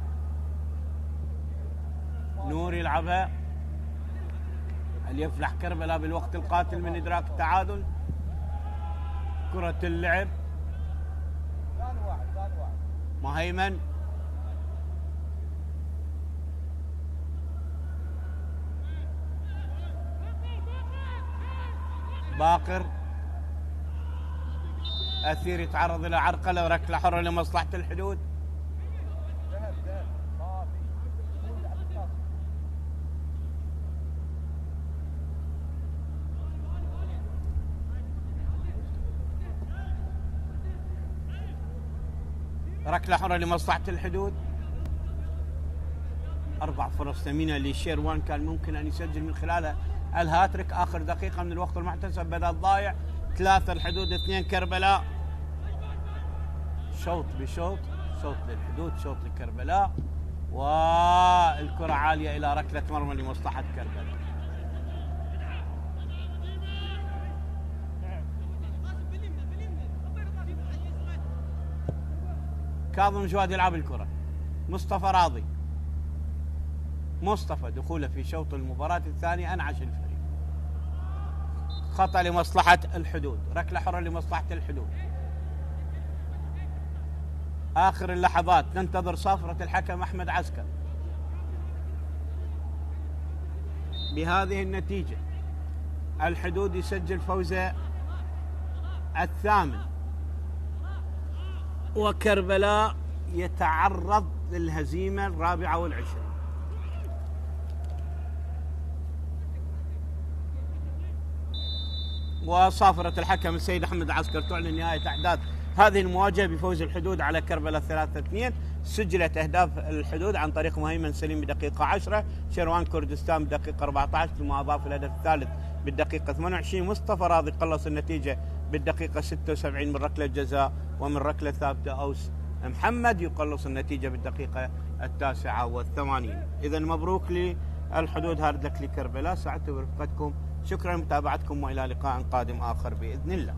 نور يلعبها، هل يفلح كربلاء بالوقت القاتل من إدراك التعادل؟ كرة اللعب مهيمن باقر أثير يتعرض إلى عرقلة وركلة حرة لمصلحة الحدود. ركلة حرة لمصلحة الحدود. 4 فرص ثمينة لشيروان كان ممكن أن يسجل من خلالها الهاتريك. آخر دقيقة من الوقت المحتسب بدأ الضايع. 3 الحدود 2 كربلاء. شوط بشوط، شوط للحدود شوط لكربلاء، والكرة عالية إلى ركلة مرمى لمصلحة كربلاء. كاظم جواد يلعب الكرة. مصطفى راضي. مصطفى دخوله في شوط المباراة الثاني أنعش الفريق. خطأ لمصلحة الحدود. ركلة حرة لمصلحة الحدود. آخر اللحظات ننتظر صافرة الحكم أحمد عسكر. بهذه النتيجة الحدود يسجل فوزه الثامن، وكربلاء يتعرض للهزيمة 24. وصافرة الحكم السيد أحمد عسكر تعلن نهاية أحداث هذه المواجهة بفوز الحدود على كربلاء 3-2. سجلت أهداف الحدود عن طريق مهيمن سليم بدقيقة 10، شيروان كردستان بدقيقة 14، ثم أضاف الهدف الثالث بالدقيقة 28. مصطفى راضي قلص النتيجة بالدقيقة 76 من ركلة جزاء، ومن ركلة ثابتة أوس محمد يقلص النتيجة بالدقيقة 89. إذا مبروك للحدود، هارد لك لكربلاء. سعدت برفقتكم، شكرا لمتابعتكم، وإلى لقاء قادم آخر بإذن الله.